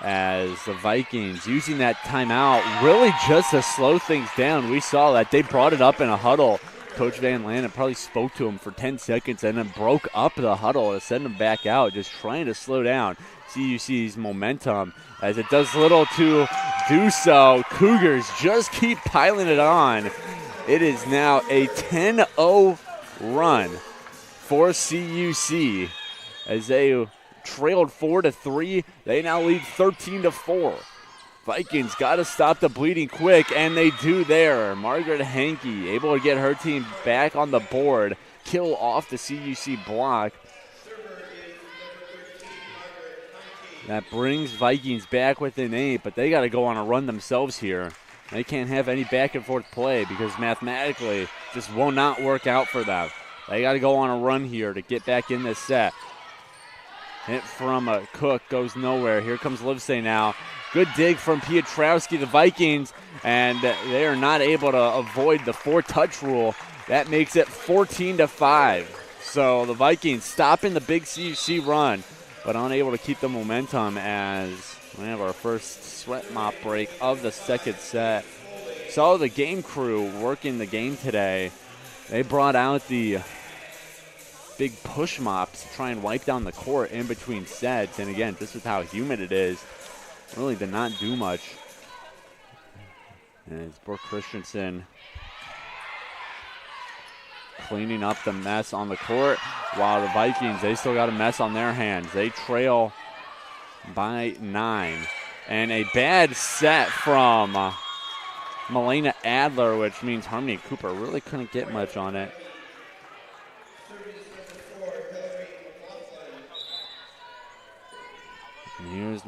Speaker 4: as the Vikings using that timeout really just to slow things down. We saw that. They brought it up in a huddle. Coach Van Lannen probably spoke to him for 10 seconds and then broke up the huddle to send him back out, just trying to slow down CUC's momentum. As it does little to do so, Cougars just keep piling it on. It is now a 10-0 run for CUC as they trailed 4-3. They now lead 13-4. Vikings got to stop the bleeding quick, and they do there. Margaret Hankey able to get her team back on the board, kill off the CUC block. That brings Vikings back within 8, but they got to go on a run themselves here. They can't have any back and forth play because mathematically just will not work out for them. They got to go on a run here to get back in this set. Hit from a Cook goes nowhere. Here comes Livesey now. Good dig from Pietrowski, the Vikings, and they are not able to avoid the 4-touch rule. That makes it 14-5. So the Vikings stopping the big CUC run, but unable to keep the momentum as we have our first sweat mop break of the second set. So the game crew working the game today. They brought out the big push mops to try and wipe down the court in between sets. And again, this is how humid it is. Really did not do much. And it's Brooke Christensen cleaning up the mess on the court, while the Vikings, they still got a mess on their hands. They trail by 9. And a bad set from Milena Adler, which means Harmony Cooper really couldn't get much on it. And here's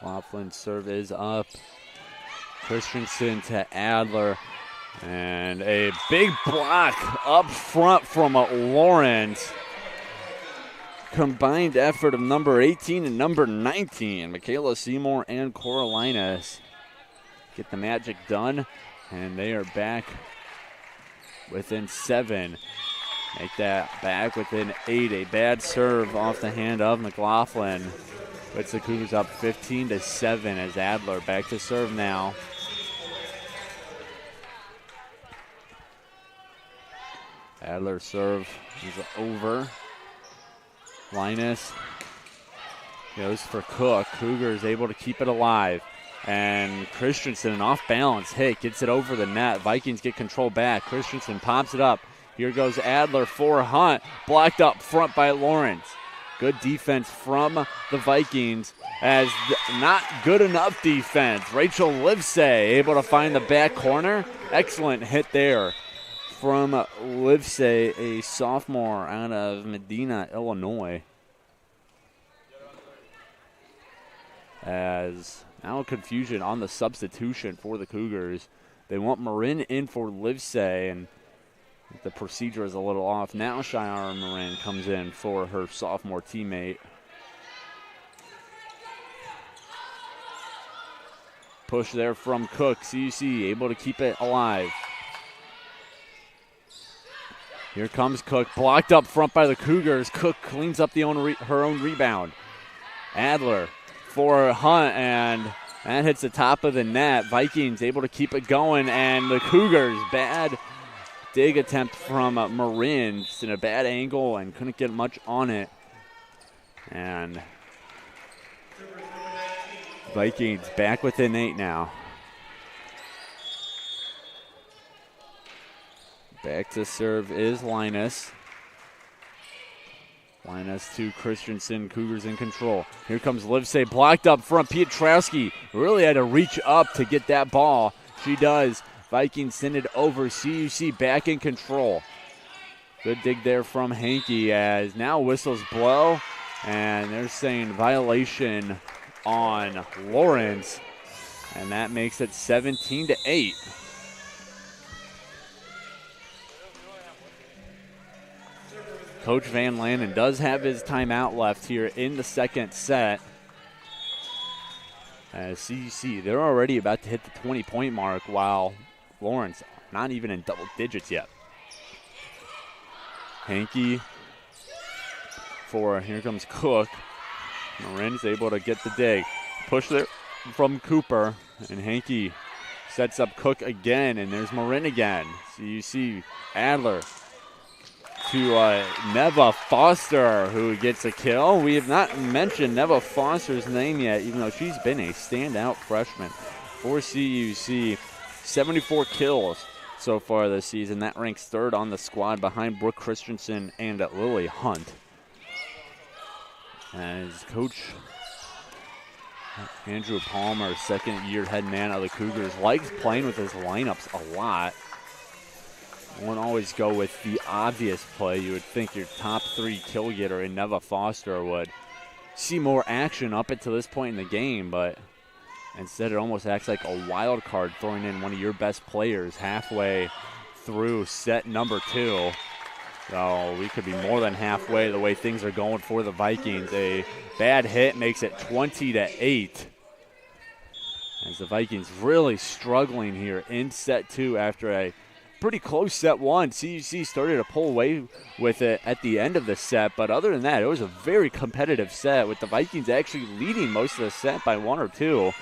Speaker 4: Laughlin's serve is up. Christensen to Adler. And a big block up front from Lawrence. Combined effort of number 18 and number 19. Michaela Seymour and Coralinas get the magic done. And they are back within 7. Make that back within 8. A bad serve off the hand of McLaughlin. Puts the Cougars up 15-7 as Adler back to serve now. Adler's serve is over. Linus goes for Cook. Cougars able to keep it alive. And Christensen, an off-balance hit, gets it over the net. Vikings get control back. Christensen pops it up. Here goes Adler for Hunt. Blocked up front by Lawrence. Good defense from the Vikings as not good enough defense. Rachel Livesay able to find the back corner. Excellent hit there from Livesay, a sophomore out of Medina, Illinois. As now confusion on the substitution for the Cougars. They want Marin in for Livesay, and the procedure is a little off. Now Shiara Marin comes in for her sophomore teammate. Push there from Cook. CUC able to keep it alive. Here comes Cook, blocked up front by the Cougars. Cook cleans up her own rebound. Adler for Hunt, and that hits the top of the net. Vikings able to keep it going, and the Cougars, bad dig attempt from Marin, just in a bad angle and couldn't get much on it. And Vikings back within 8 now. Back to serve is Linus. Linus to Christensen. Cougars in control. Here comes Livesay, blocked up front. Pietrowski really had to reach up to get that ball. She does. Vikings send it over. CUC back in control. Good dig there from Hankey as now whistles blow. And they're saying violation on Lawrence. And that makes it 17-8. Coach Van Lanen does have his timeout left here in the second set. As CUC, they're already about to hit the 20-point mark, while Lawrence not even in double digits yet. Hankey here comes Cook. Marin's able to get the dig. Push there from Cooper, and Hankey sets up Cook again, and there's Marin again. CUC, Adler to Neva Foster, who gets a kill. We have not mentioned Neva Foster's name yet, even though she's been a standout freshman for CUC. 74 kills so far this season. That ranks 3rd on the squad behind Brooke Christensen and Lily Hunt. As Coach Andrew Palmer, second-year head man of the Cougars, likes playing with his lineups a lot. Won't always go with the obvious play. You would think your top 3 kill getter in Neva Foster would see more action up until this point in the game, but instead it almost acts like a wild card, throwing in one of your best players halfway through set number 2. So we could be more than halfway the way things are going for the Vikings. A bad hit makes it 20-8. As the Vikings really struggling here in set 2 after a pretty close set 1. CUC started to pull away with it at the end of the set, but other than that, it was a very competitive set with the Vikings actually leading most of the set by 1 or 2.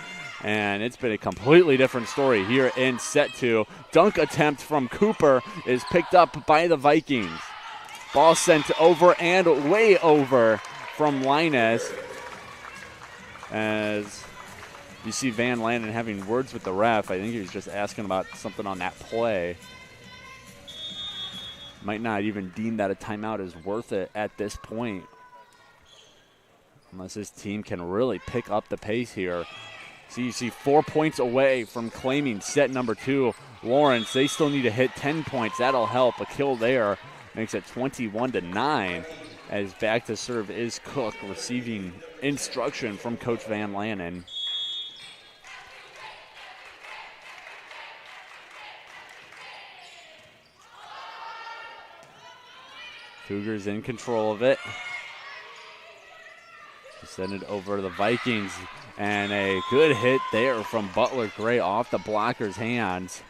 Speaker 4: And it's been a completely different story here in set 2. Dunk attempt from Cooper is picked up by the Vikings. Ball sent over and way over from Linus. As you see Van Lanen having words with the ref. I think he was just asking about something on that play. Might not even deem that a timeout is worth it at this point, unless his team can really pick up the pace here. So you see 4 points away from claiming set number 2. Lawrence, they still need to hit 10 points. That'll help. A kill there makes it 21-9. As back to serve is Cook, receiving instruction from Coach Van Lanen. Cougars in control of it. Send it over to the Vikings, and a good hit there from Butler Gray off the blocker's hands.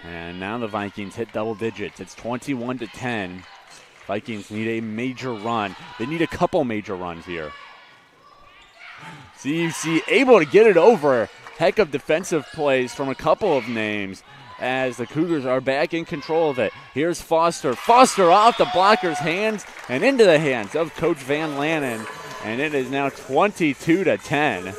Speaker 4: And now the Vikings hit double digits. It's 21-10. Vikings need a major run. They need a couple major runs here. CUC able to get it over. Heck of defensive plays from a couple of names as the Cougars are back in control of it. Here's Foster. Foster off the blocker's hands and into the hands of Coach Van Lannen. And it is now 22-10.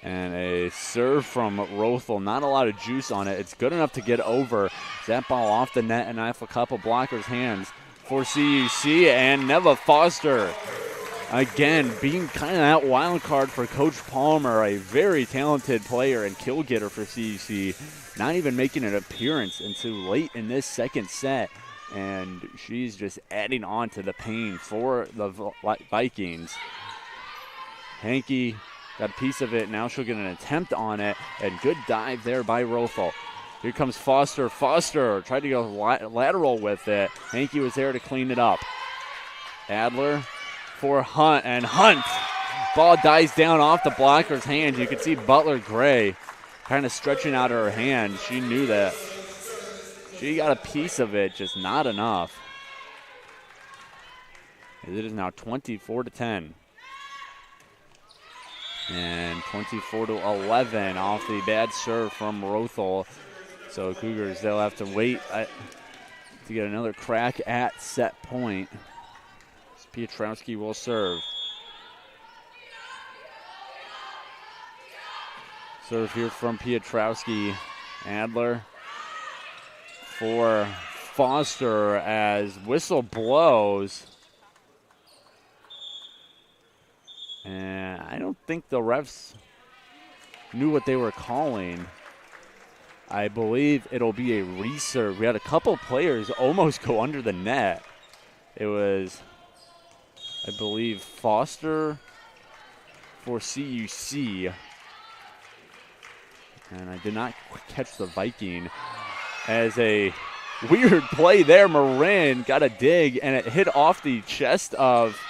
Speaker 4: And a serve from Rothel. Not a lot of juice on it. It's good enough to get over. That ball off the net and off a couple blockers' hands for CUC. And Neva Foster, again, being kind of that wild card for Coach Palmer, a very talented player and kill getter for CUC. Not even making an appearance until late in this second set. And she's just adding on to the pain for the Vikings. Hankey got a piece of it. Now she'll get an attempt on it. And good dive there by Rothel. Here comes Foster. Foster tried to go lateral with it. Hankey was there to clean it up. Adler for Hunt. And Hunt. Ball dies down off the blocker's hand. You can see Butler Gray kind of stretching out her hand. She knew that. She got a piece of it, just not enough. It is now 24-10. And 24-11 off the bad serve from Rothel. So Cougars, they'll have to wait to get another crack at set point. Piotrowski will serve. Serve here from Piotrowski. Adler for Foster as whistle blows. And I don't think the refs knew what they were calling. I believe it'll be a reserve. We had a couple players almost go under the net. It was, I believe, Foster for CUC. And I did not catch the Viking. As a weird play there, Marin got a dig, and it hit off the chest of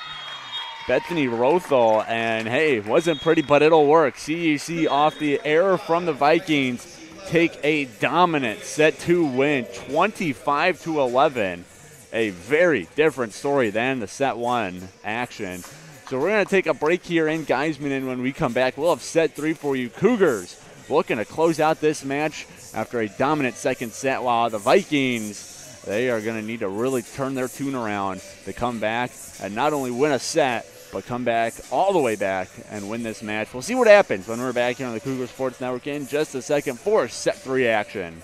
Speaker 4: Bethany Rothel, and hey, wasn't pretty, but it'll work. CUC off the error from the Vikings take a dominant set 2 win, 25-11. A very different story than the set 1 action. So we're going to take a break here in Geisman, and when we come back, we'll have set 3 for you. Cougars looking to close out this match after a dominant second set, while the Vikings, they are going to need to really turn their tune around to come back and not only win a set, but come back all the way back and win this match. We'll see what happens when we're back here on the Cougar Sports Network in just a second for set 3 action.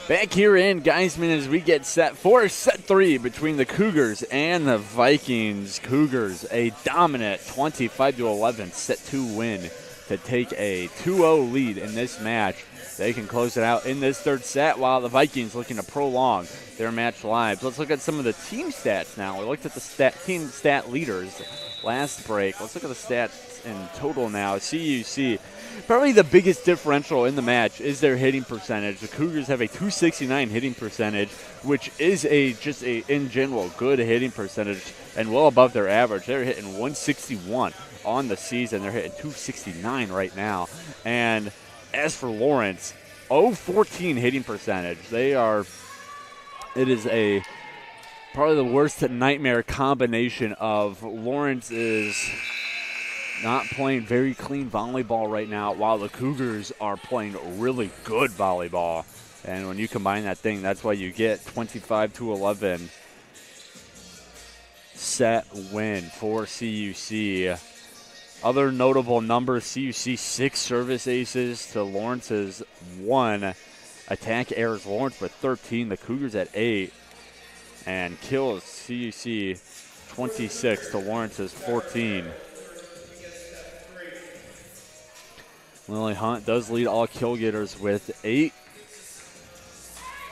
Speaker 4: Back here in Geisman as we get set for set 3 between the Cougars and the Vikings. Cougars a dominant 25-11 set 2 win to take a 2-0 lead in this match. They can close it out in this third set while the Vikings looking to prolong their match lives. Let's look at some of the team stats now. We looked at the team stat leaders last break. Let's look at the stats in total now. CUC, probably the biggest differential in the match is their hitting percentage. The Cougars have a .269 hitting percentage, which is just a in general good hitting percentage and well above their average. They're hitting .161 on the season. They're hitting .269 right now. And as for Lawrence, .014 hitting percentage. It is probably the worst nightmare combination of Lawrence is not playing very clean volleyball right now, while the Cougars are playing really good volleyball. And when you combine that thing, that's why you get 25-11 set win for CUC. Other notable numbers, CUC 6 service aces to Lawrence's 1. Attack errors, Lawrence with 13, the Cougars at 8. And kills, CUC 26 to Lawrence's 14. Lily Hunt does lead all kill getters with 8.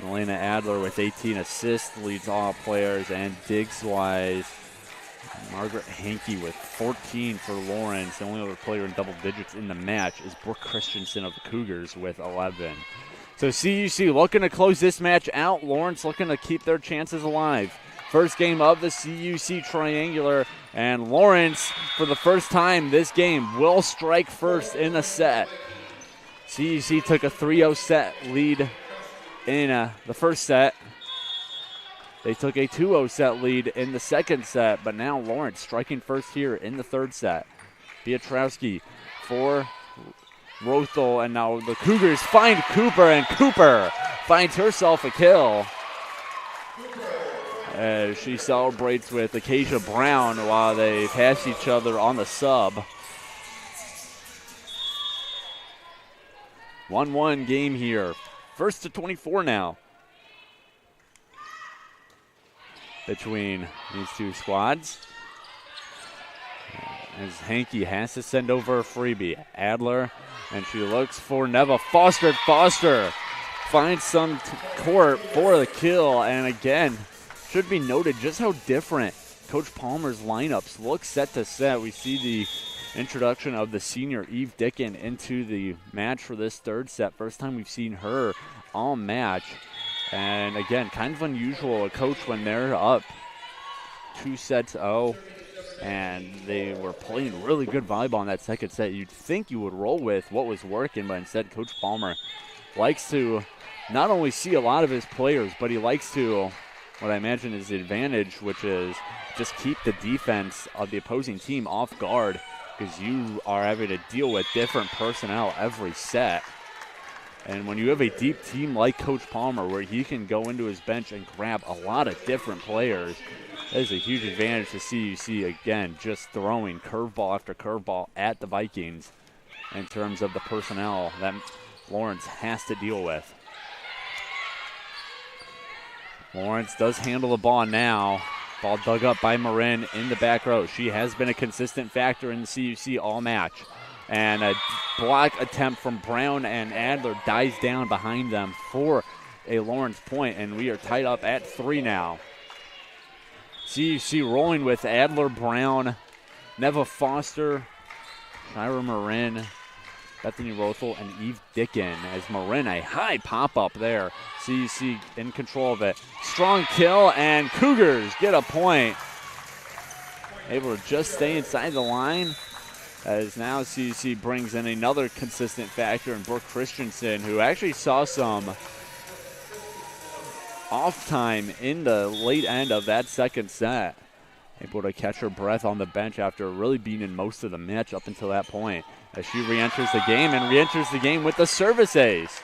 Speaker 4: Elena Adler with 18 assists leads all players, and digs-wise, Margaret Hankey with 14 for Lawrence. The only other player in double digits in the match is Brooke Christensen of the Cougars with 11. So CUC looking to close this match out. Lawrence looking to keep their chances alive. First game of the CUC Triangular, and Lawrence, for the first time this game, will strike first in the set. CUC took a 3-0 set lead in the first set. They took a 2-0 set lead in the second set, but now Lawrence striking first here in the third set. Piotrowski for Rothel, and now the Cougars find Cooper, and Cooper finds herself a kill as she celebrates with Acacia Brown while they pass each other on the sub. 1-1 game here. First to 24 now between these two squads. As Hankey has to send over a freebie. Adler, and she looks for Neva Foster. Foster finds some court for the kill, and again, should be noted just how different Coach Palmer's lineups look set to set. We see the introduction of the senior Eve Dickin into the match for this third set. First time we've seen her all match. And again, kind of unusual, a coach when they're up 2-0, and they were playing really good volleyball in that second set. You'd think you would roll with what was working, but instead Coach Palmer likes to not only see a lot of his players, but he likes to, what I imagine is the advantage, which is just keep the defense of the opposing team off guard, because you are having to deal with different personnel every set. And when you have a deep team like Coach Palmer, where he can go into his bench and grab a lot of different players, that is a huge advantage to CUC. Again, just throwing curveball after curveball at the Vikings in terms of the personnel that Lawrence has to deal with. Lawrence does handle the ball now. Ball dug up by Marin in the back row. She has been a consistent factor in the CUC all match. And a block attempt from Brown, and Adler dies down behind them for a Lawrence point, and we are tied up at 3 now. CUC rolling with Adler, Brown, Neva Foster, Shira Marin, Bethany Rothel, and Eve Dickin. As Marin, a high pop-up there. CUC in control of it. Strong kill, and Cougars get a point. Able to just stay inside the line. As now CUC brings in another consistent factor in Brooke Christensen, who actually saw some off time in the late end of that second set. Able to catch her breath on the bench after really being in most of the match up until that point. As she re-enters the game, and re-enters the game with the service ace.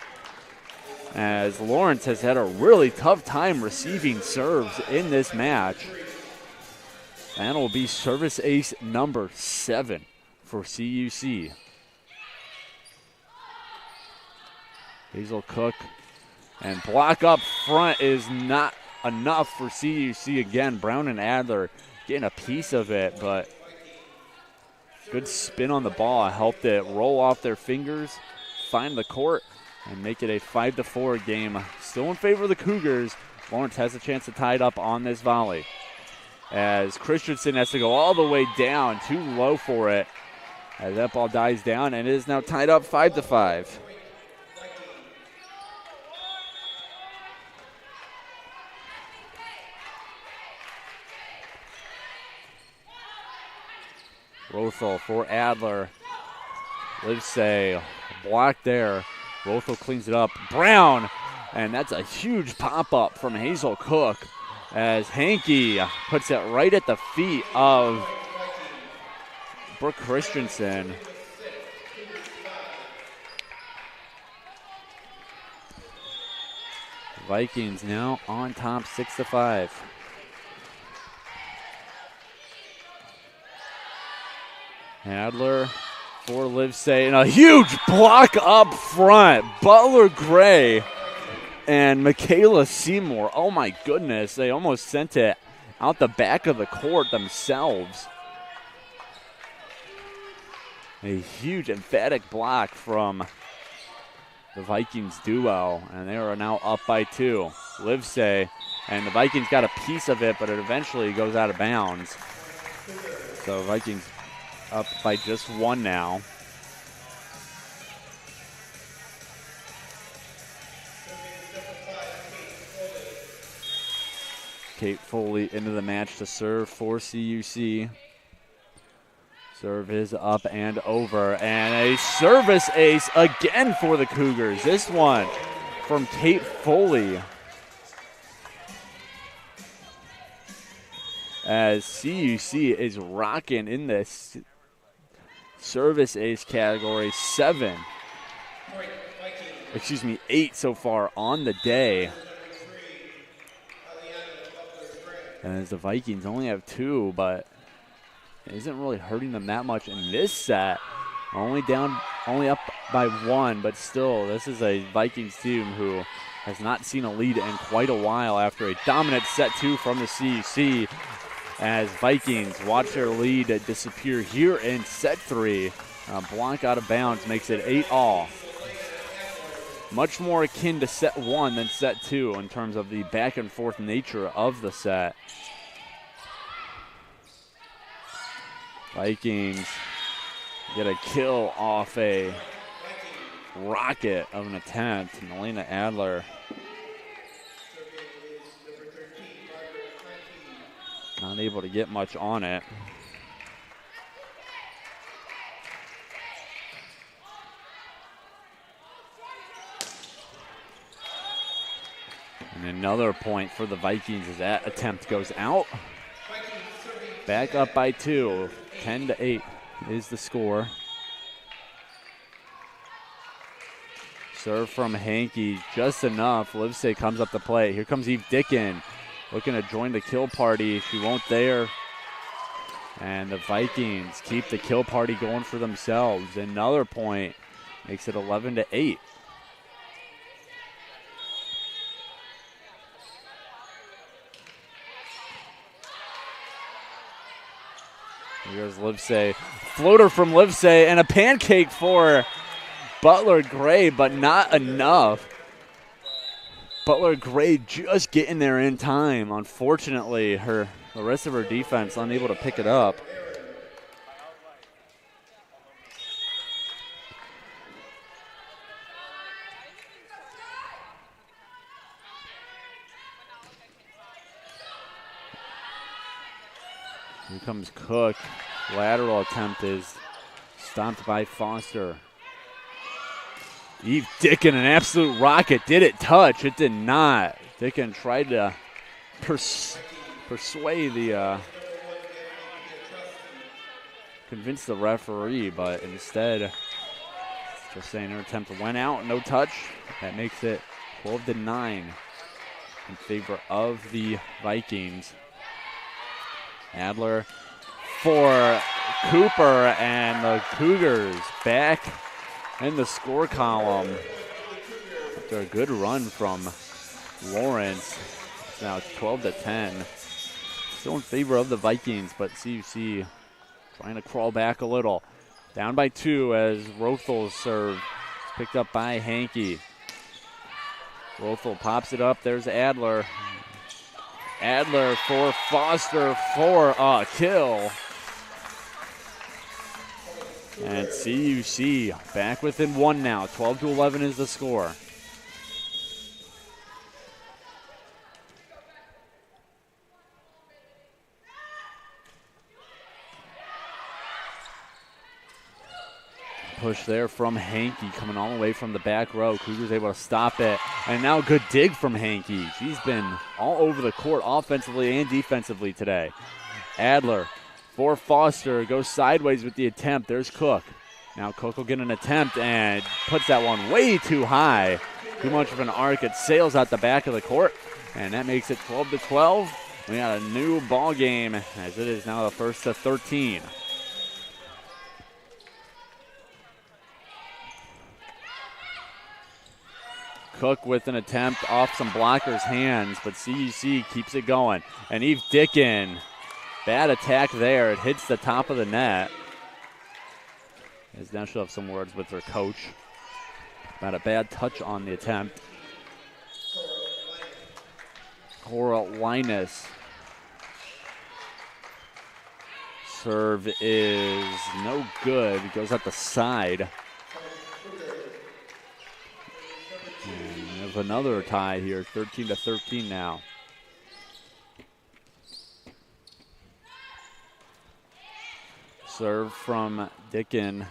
Speaker 4: As Lawrence has had a really tough time receiving serves in this match. And it will be service ace number 7 for CUC. Hazel Cook And block up front is not enough for CUC again. Brown and Adler getting a piece of it, but good spin on the ball. Helped it roll off their fingers, find the court, and make it a 5-4 game. Still in favor of the Cougars. Lawrence has a chance to tie it up on this volley, as Christensen has to go all the way down, too low for it, as that ball dies down, and it is now tied up 5-5. Rothel for Adler. Livesay blocked there. Rothel cleans it up. Brown, and that's a huge pop-up from Hazel Cook as Hankey puts it right at the feet of Brooke Christensen. Vikings now on top 6-5. Adler for Livesay, and a huge block up front. Butler Gray and Michaela Seymour. Oh my goodness, they almost sent it out the back of the court themselves. A huge emphatic block from the Vikings duo, and they are now up by 2. Livesay, and the Vikings got a piece of it, but it eventually goes out of bounds. So Vikings up by just 1 now. Kate Foley into the match to serve for CUC. Serve is up and over, and a service ace again for the Cougars. This one from Kate Foley. As CUC is rocking in this service ace category, 8 so far on the day. As the Vikings only have 2, but it isn't really hurting them that much in this set. Only up by 1, but still, this is a Vikings team who has not seen a lead in quite a while after a dominant set 2 from the CUC. As Vikings watch their lead disappear here in set 3. A block out of bounds makes it 8-all. Much more akin to set 1 than set 2 in terms of the back and forth nature of the set. Vikings get a kill off a rocket of an attempt. Melina Adler not able to get much on it. And another point for the Vikings as that attempt goes out. Back up by 2. 10-8 is the score. Serve from Hankey, just enough. Livesay comes up the plate. Here comes Eve Dickin, looking to join the kill party. She won't there. And the Vikings keep the kill party going for themselves. Another point makes it 11-8. Here's Livesay. Floater from Livesay and a pancake for Butler Gray, but not enough. Butler Gray just getting there in time. Unfortunately, the rest of her defense unable to pick it up. Here comes Cook. Lateral attempt is stopped by Foster. Eve Dickin, an absolute rocket. Did it touch? It did not. Dickin tried to persuade convince the referee, but instead, just saying her attempt went out, no touch. That makes it 12-9 in favor of the Vikings. Adler for Cooper, and the Cougars back in the score column. after a good run from Lawrence. It's now 12-10. Still in favor of the Vikings, but CUC trying to crawl back a little. Down by 2 as Rothel's serve is picked up by Hankey. Rothel pops it up. There's Adler. Adler for Foster for a kill. And CUC back within 1 now. 12-11 is the score. Push there from Hankey coming all the way from the back row. Cougars able to stop it. And now a good dig from Hankey. She's been all over the court offensively and defensively today. Adler for Foster goes sideways with the attempt. There's Cook. Now Cook will get an attempt and puts that one way too high. Too much of an arc. It sails out the back of the court. And that makes it 12-12. We got a new ball game as it is now the first to 13. Cook with an attempt off some blockers' hands, but CUC keeps it going. And Eve Dickin, bad attack there. It hits the top of the net. As now she'll have some words with her coach about a bad touch on the attempt. Cora Linus. Serve is no good. It goes out the side. And we have another tie here, 13-13 now. Serve from Dickin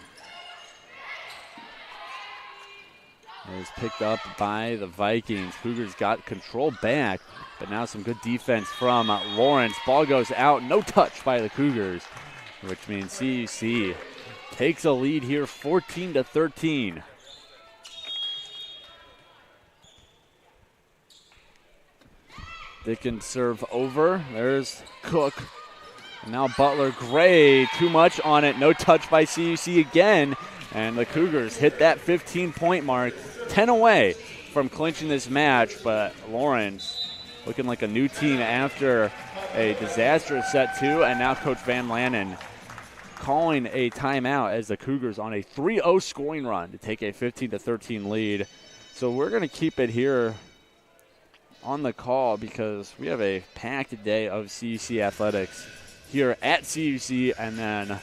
Speaker 4: is picked up by the Vikings. Cougars got control back, but now some good defense from Lawrence. Ball goes out, no touch by the Cougars, which means CUC takes a lead here, 14-13. Dickin serve over. There's Cook. And now Butler Gray, too much on it. No touch by CUC again. And the Cougars hit that 15-point mark. 10 away from clinching this match. But Lawrence looking like a new team after a disastrous set 2. And now Coach Van Lannen calling a timeout as the Cougars on a 3-0 scoring run to take a 15-13 lead. So we're going to keep it here on the call because we have a packed day of CUC athletics here at CUC and then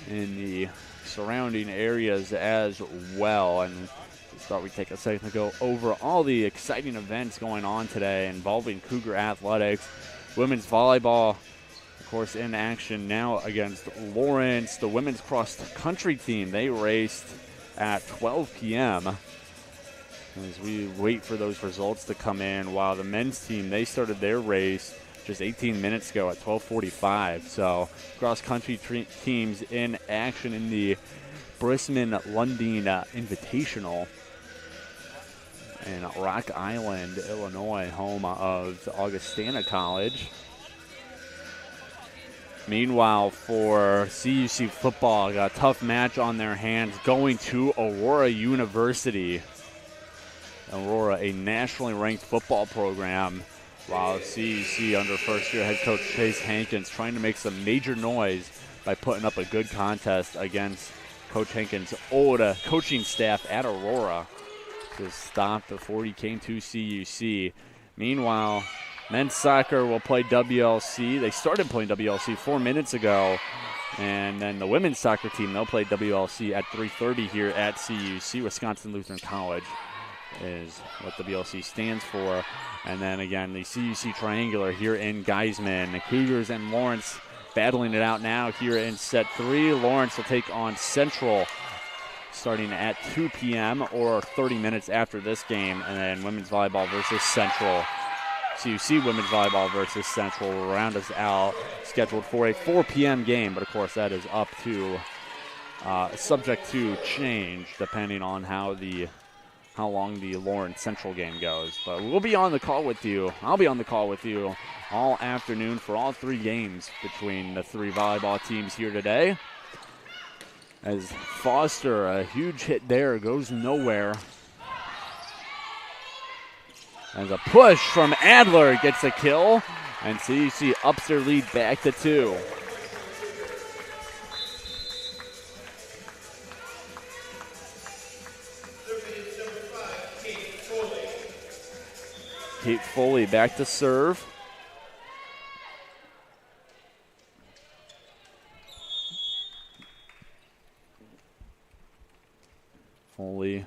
Speaker 4: in the surrounding areas as well. And just thought we'd take a second to go over all the exciting events going on today involving Cougar athletics. Women's volleyball, of course, in action now against Lawrence. The women's cross-country team, they raced at 12 p.m. as we wait for those results to come in, while the men's team, they started their race just 18 minutes ago at 12:45. So cross-country teams in action in the Brisman-Lundeen Invitational in Rock Island, Illinois, home of Augustana College. Meanwhile, for CUC football, got a tough match on their hands going to Aurora University. Aurora, a nationally ranked football program, while CUC under first-year head coach Chase Hankins trying to make some major noise by putting up a good contest against Coach Hankins' old coaching staff at Aurora to stop before he came to CUC. Meanwhile, men's soccer will play WLC. They started playing WLC 4 minutes ago. And then the women's soccer team, they'll play WLC at 3:30 here at CUC. Wisconsin Lutheran College is what the WLC stands for. And then again, the CUC Triangular here in Geisman. The Cougars and Lawrence battling it out now here in set 3. Lawrence will take on Central starting at 2 p.m. or 30 minutes after this game. And then women's volleyball versus Central. CUC women's volleyball versus Central will round us out, scheduled for a 4 p.m. game. But, of course, that is up to subject to change depending on how long the Lawrence Central game goes. But we'll be on the call with you. I'll be on the call with you all afternoon for all 3 games between the 3 volleyball teams here today. As Foster, a huge hit there, goes nowhere. As a push from Adler gets a kill, and CUC ups their lead back to 2. Kate Foley back to serve. Foley.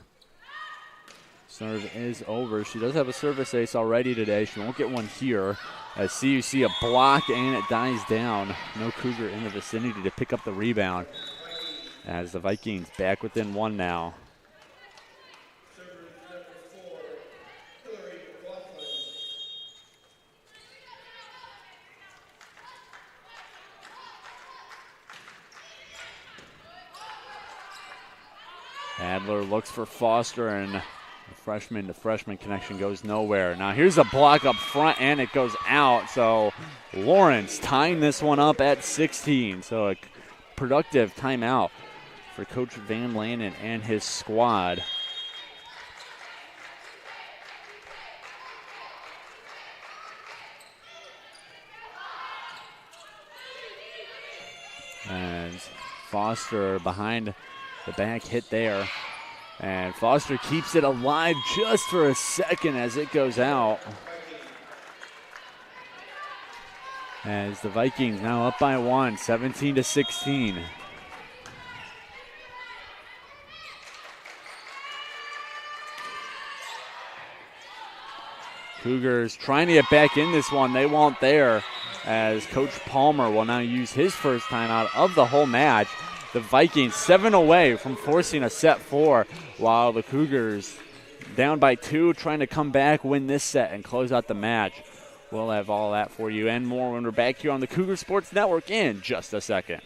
Speaker 4: Serve is over. She does have a service ace already today. She won't get one here. As CUC a block and it dies down. No Cougar in the vicinity to pick up the rebound. As the Vikings back within 1 now. Adler looks for Foster, and the freshman to freshman connection goes nowhere. Now here's a block up front, and it goes out. So Lawrence tying this one up at 16. So a productive timeout for Coach Van Lanen and his squad. And Foster behind the back hit there. And Foster keeps it alive just for a second as it goes out. As the Vikings now up by 1, 17-16. Cougars trying to get back in this one. They won't there, as Coach Palmer will now use his first timeout of the whole match. The Vikings 7 away from forcing a set 4, while the Cougars down by 2, trying to come back, win this set, and close out the match. We'll have all that for you and more when we're back here on the Cougar Sports Network in just a second.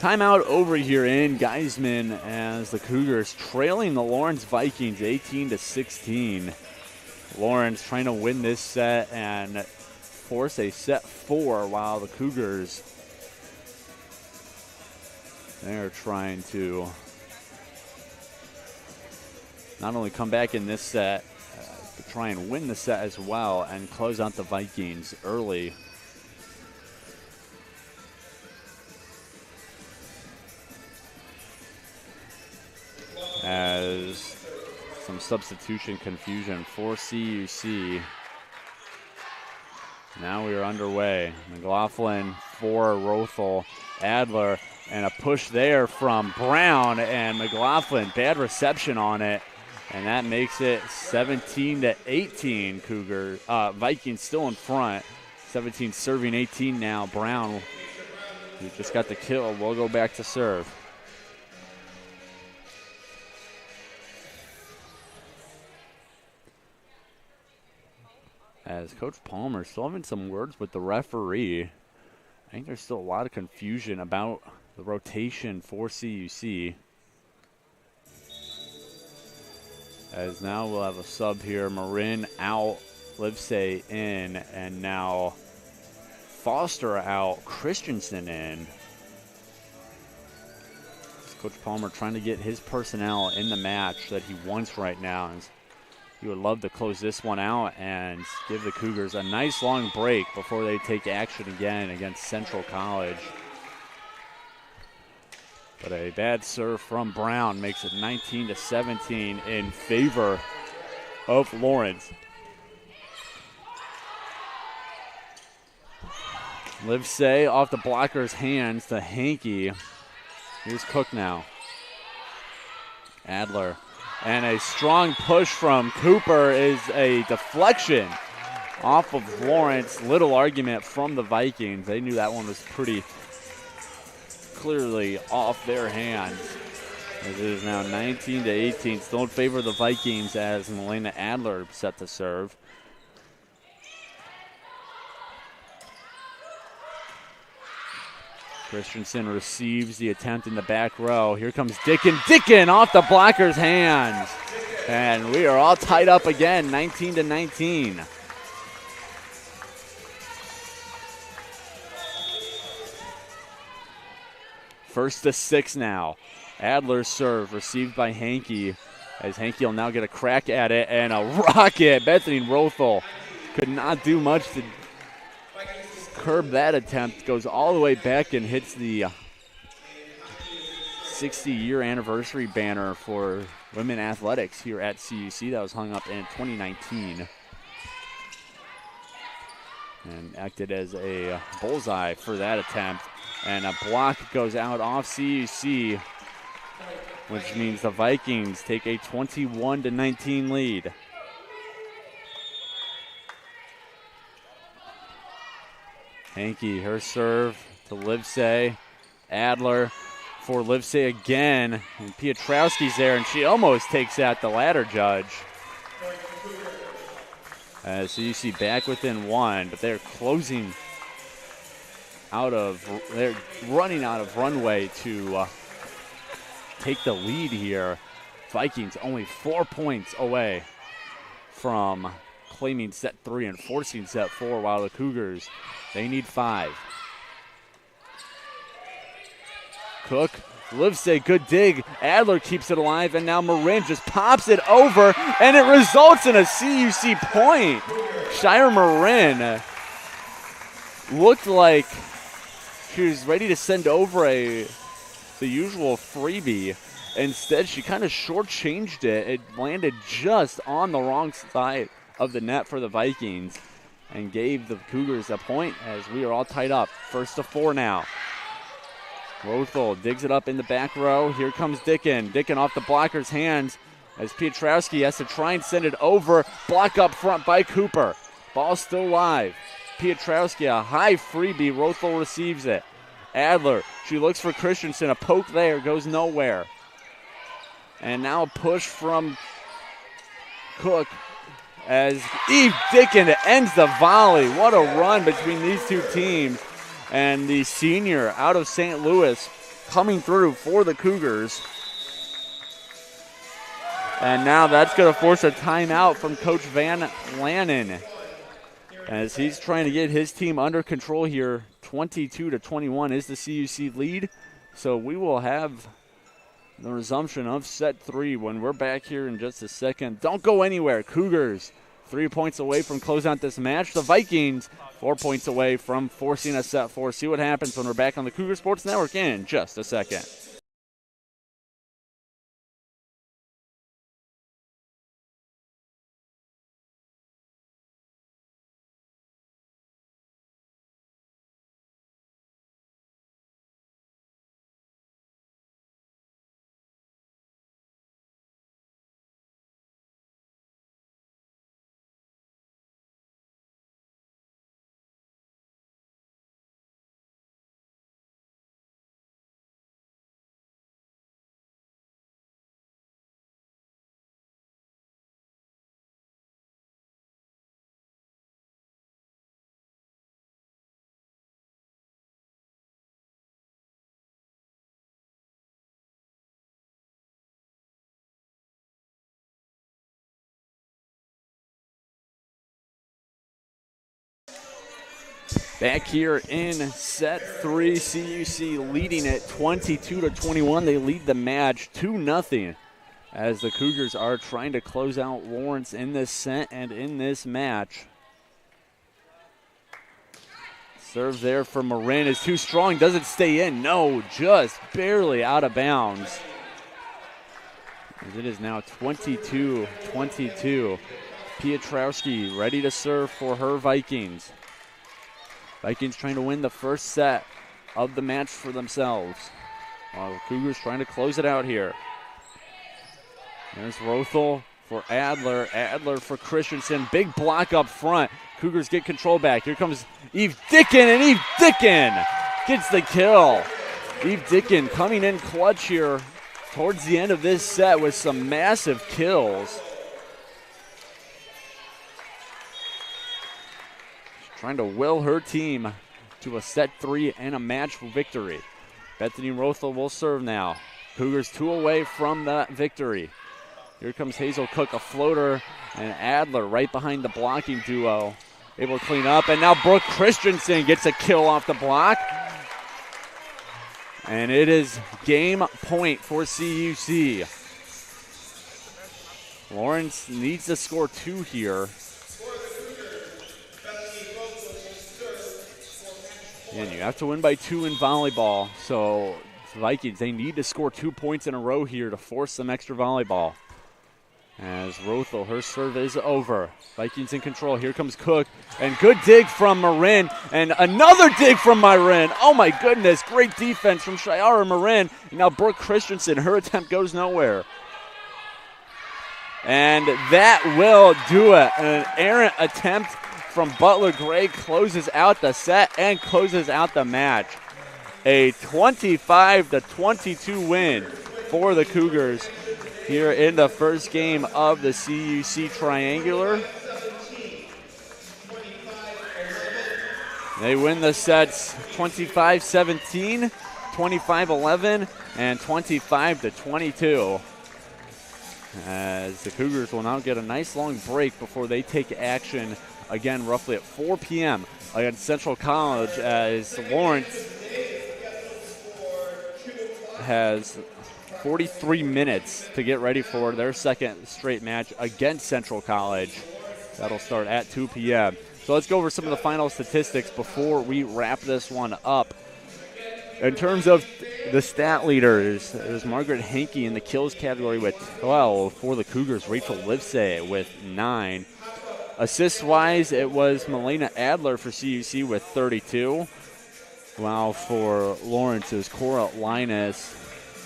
Speaker 4: Timeout over here in Geisman as the Cougars trailing the Lawrence Vikings 18-16. Lawrence trying to win this set and force a set 4, while the Cougars, they're trying to not only come back in this set, but try and win the set as well and close out the Vikings early. As some substitution confusion for CUC. Now we are underway. McLaughlin for Rothel, Adler, and a push there from Brown, and McLaughlin, bad reception on it, and that makes it 17-18. Cougar Vikings still in front. 17 serving 18 now. Brown, who just got the kill, will go back to serve. As Coach Palmer still having some words with the referee. I think there's still a lot of confusion about the rotation for CUC. As now we'll have a sub here. Marin out, Livesay in, and now Foster out, Christensen in. Coach Palmer trying to get his personnel in the match that he wants right now. He would love to close this one out and give the Cougars a nice long break before they take action again against Central College. But a bad serve from Brown makes it 19-17 in favor of Lawrence. Livesay off the blocker's hands to Hankey. Here's Cook now. Adler. And a strong push from Cooper is a deflection off of Lawrence. Little argument from the Vikings. They knew that one was pretty clearly off their hands. As it is now 19-18. Still in favor of the Vikings as Milena Adler set to serve. Christensen receives the attempt in the back row. Here comes Dicken. Dicken off the blocker's hands. And we are all tied up again, 19-19. First to 6 now. Adler's serve received by Hankey. As Hankey will now get a crack at it. And a rocket. Bethany Rothel could not do much to curb that attempt. Goes all the way back and hits the 60-year anniversary banner for women athletics here at CUC that was hung up in 2019 and acted as a bullseye for that attempt. And a block goes out off CUC, which means the Vikings take a 21-19 lead. Hankey, her serve to Livesay. Adler for Livesay again. And Piotrowski's there, and she almost takes out the ladder judge. So you see back within 1, but they're closing out of, they're running out of runway to take the lead here. Vikings only 4 points away from claiming set 3 and forcing set 4, while the Cougars, they need 5. Cook, Livesay, good dig. Adler keeps it alive, and now Marin just pops it over, and it results in a CUC point. Shire Marin looked like she was ready to send over the usual freebie. Instead, she kind of shortchanged it. It landed just on the wrong side of the net for the Vikings and gave the Cougars a point as we are all tied up. First to 4 now. Rothel digs it up in the back row. Here comes Dicken. Dicken off the blocker's hands as Piotrowski has to try and send it over. Block up front by Cooper. Ball still live. Piotrowski, a high freebie. Rothel receives it. Adler, she looks for Christensen. A poke there, goes nowhere. And now a push from Cook as Eve Dicken ends the volley. What a run between these two teams. And the senior out of St. Louis coming through for the Cougars. And now that's going to force a timeout from Coach Van Lannen as he's trying to get his team under control here. 22-21 is the CUC lead. So we will have the resumption of set 3 when we're back here in just a second. Don't go anywhere. Cougars 3 points away from closing out this match. The Vikings 4 points away from forcing a set 4. See what happens when we're back on the Cougar Sports Network in just a second. Back here in set 3, CUC leading it 22-21. They lead the match 2-0 as the Cougars are trying to close out Lawrence in this set and in this match. Serve there for Marin is too strong. Does it stay in? No, just barely out of bounds. as it is now 22-22. Piotrowski ready to serve for her Vikings. Vikings trying to win the first set of the match for themselves. While the Cougars trying to close it out here. There's Rothel for Adler. Adler for Christensen. Big block up front. Cougars get control back. Here comes Eve Dickin, and Eve Dickin gets the kill. Eve Dickin coming in clutch here towards the end of this set with some massive kills. She's trying to will her team to a set 3 and a match victory. Bethany Rothel will serve now. Cougars 2 away from that victory. Here comes Hazel Cook, a floater, and Adler right behind the blocking duo. Able to clean up, and now Brooke Christensen gets a kill off the block. And it is game point for CUC. Lawrence needs to score 2 here. And you have to win by 2 in volleyball. So the Vikings, they need to score 2 points in a row here to force some extra volleyball. As Rothel, her serve is over. Vikings in control. Here comes Cook. And good dig from Marin. And another dig from Marin. Oh my goodness. Great defense from Shiara Marin. And now Brooke Christensen. Her attempt goes nowhere. And that will do it. An errant attempt from Butler Gray closes out the set and closes out the match. A 25-22 win for the Cougars here in the first game of the CUC Triangular. They win the sets 25-17, 25-11, and 25-22. As the Cougars will now get a nice long break before they take action again roughly at 4 p.m. against Central College, as Lawrence has 43 minutes to get ready for their second straight match against Central College. That'll start at 2 p.m. So let's go over some of the final statistics before we wrap this one up. In terms of the stat leaders, there's Margaret Hankey in the kills category with 12 for the Cougars. Rachel Livesay with 9. Assists-wise, it was Melena Adler for CUC with 32. While for Lawrence, it was Cora Linus.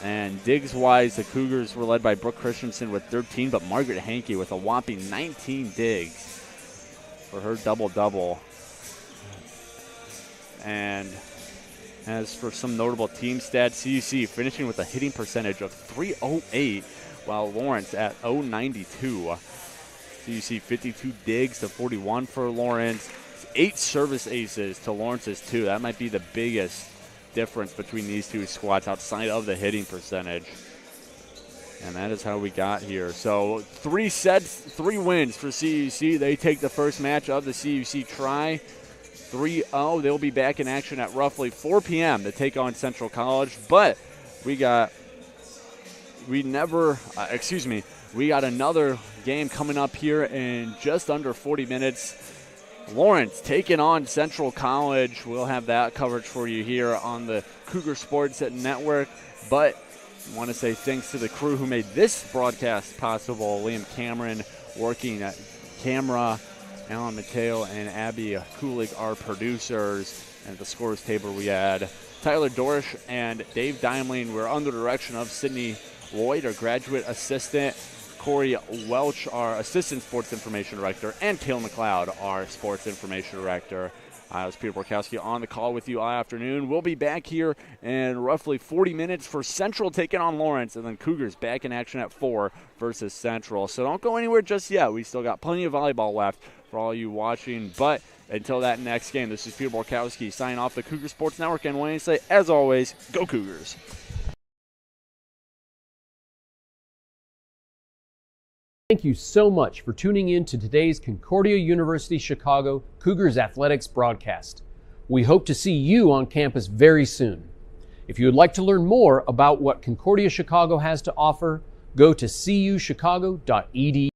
Speaker 4: And digs-wise, the Cougars were led by Brooke Christensen with 13, but Margaret Hankey with a whopping 19 digs for her double-double. And as for some notable team stats, CUC finishing with a hitting percentage of .308, while Lawrence at .092. CUC 52 digs to 41 for Lawrence. 8 service aces to Lawrence's 2. That might be the biggest difference between these two squads outside of the hitting percentage. And that is how we got here. So 3 sets, 3 wins for CUC. They take the first match of the CUC Tri 3-0. They'll be back in action at roughly 4 p.m. to take on Central College. But we got another game coming up here in just under 40 minutes. Lawrence taking on Central College. We'll have that coverage for you here on the Cougar Sports Network. But I want to say thanks to the crew who made this broadcast possible. Liam Cameron working at camera. Alan Mateo and Abby Kulig, our producers. And at the scores table we had Tyler Dorsch and Dave Dimeling. We're under the direction of Sydney Lloyd, our graduate assistant. Corey Welch, our Assistant Sports Information Director, and Cale McLeod, our Sports Information Director. I was Peter Borkowski on the call with you all afternoon. We'll be back here in roughly 40 minutes for Central taking on Lawrence, and then Cougars back in action at 4 versus Central. So don't go anywhere just yet. We still got plenty of volleyball left for all you watching. But until that next game, this is Peter Borkowski signing off the Cougar Sports Network, and wanting to say, as always, go Cougars.
Speaker 1: Thank you so much for tuning in to today's Concordia University Chicago Cougars Athletics broadcast. We hope to see you on campus very soon. If you would like to learn more about what Concordia Chicago has to offer, go to cuchicago.edu.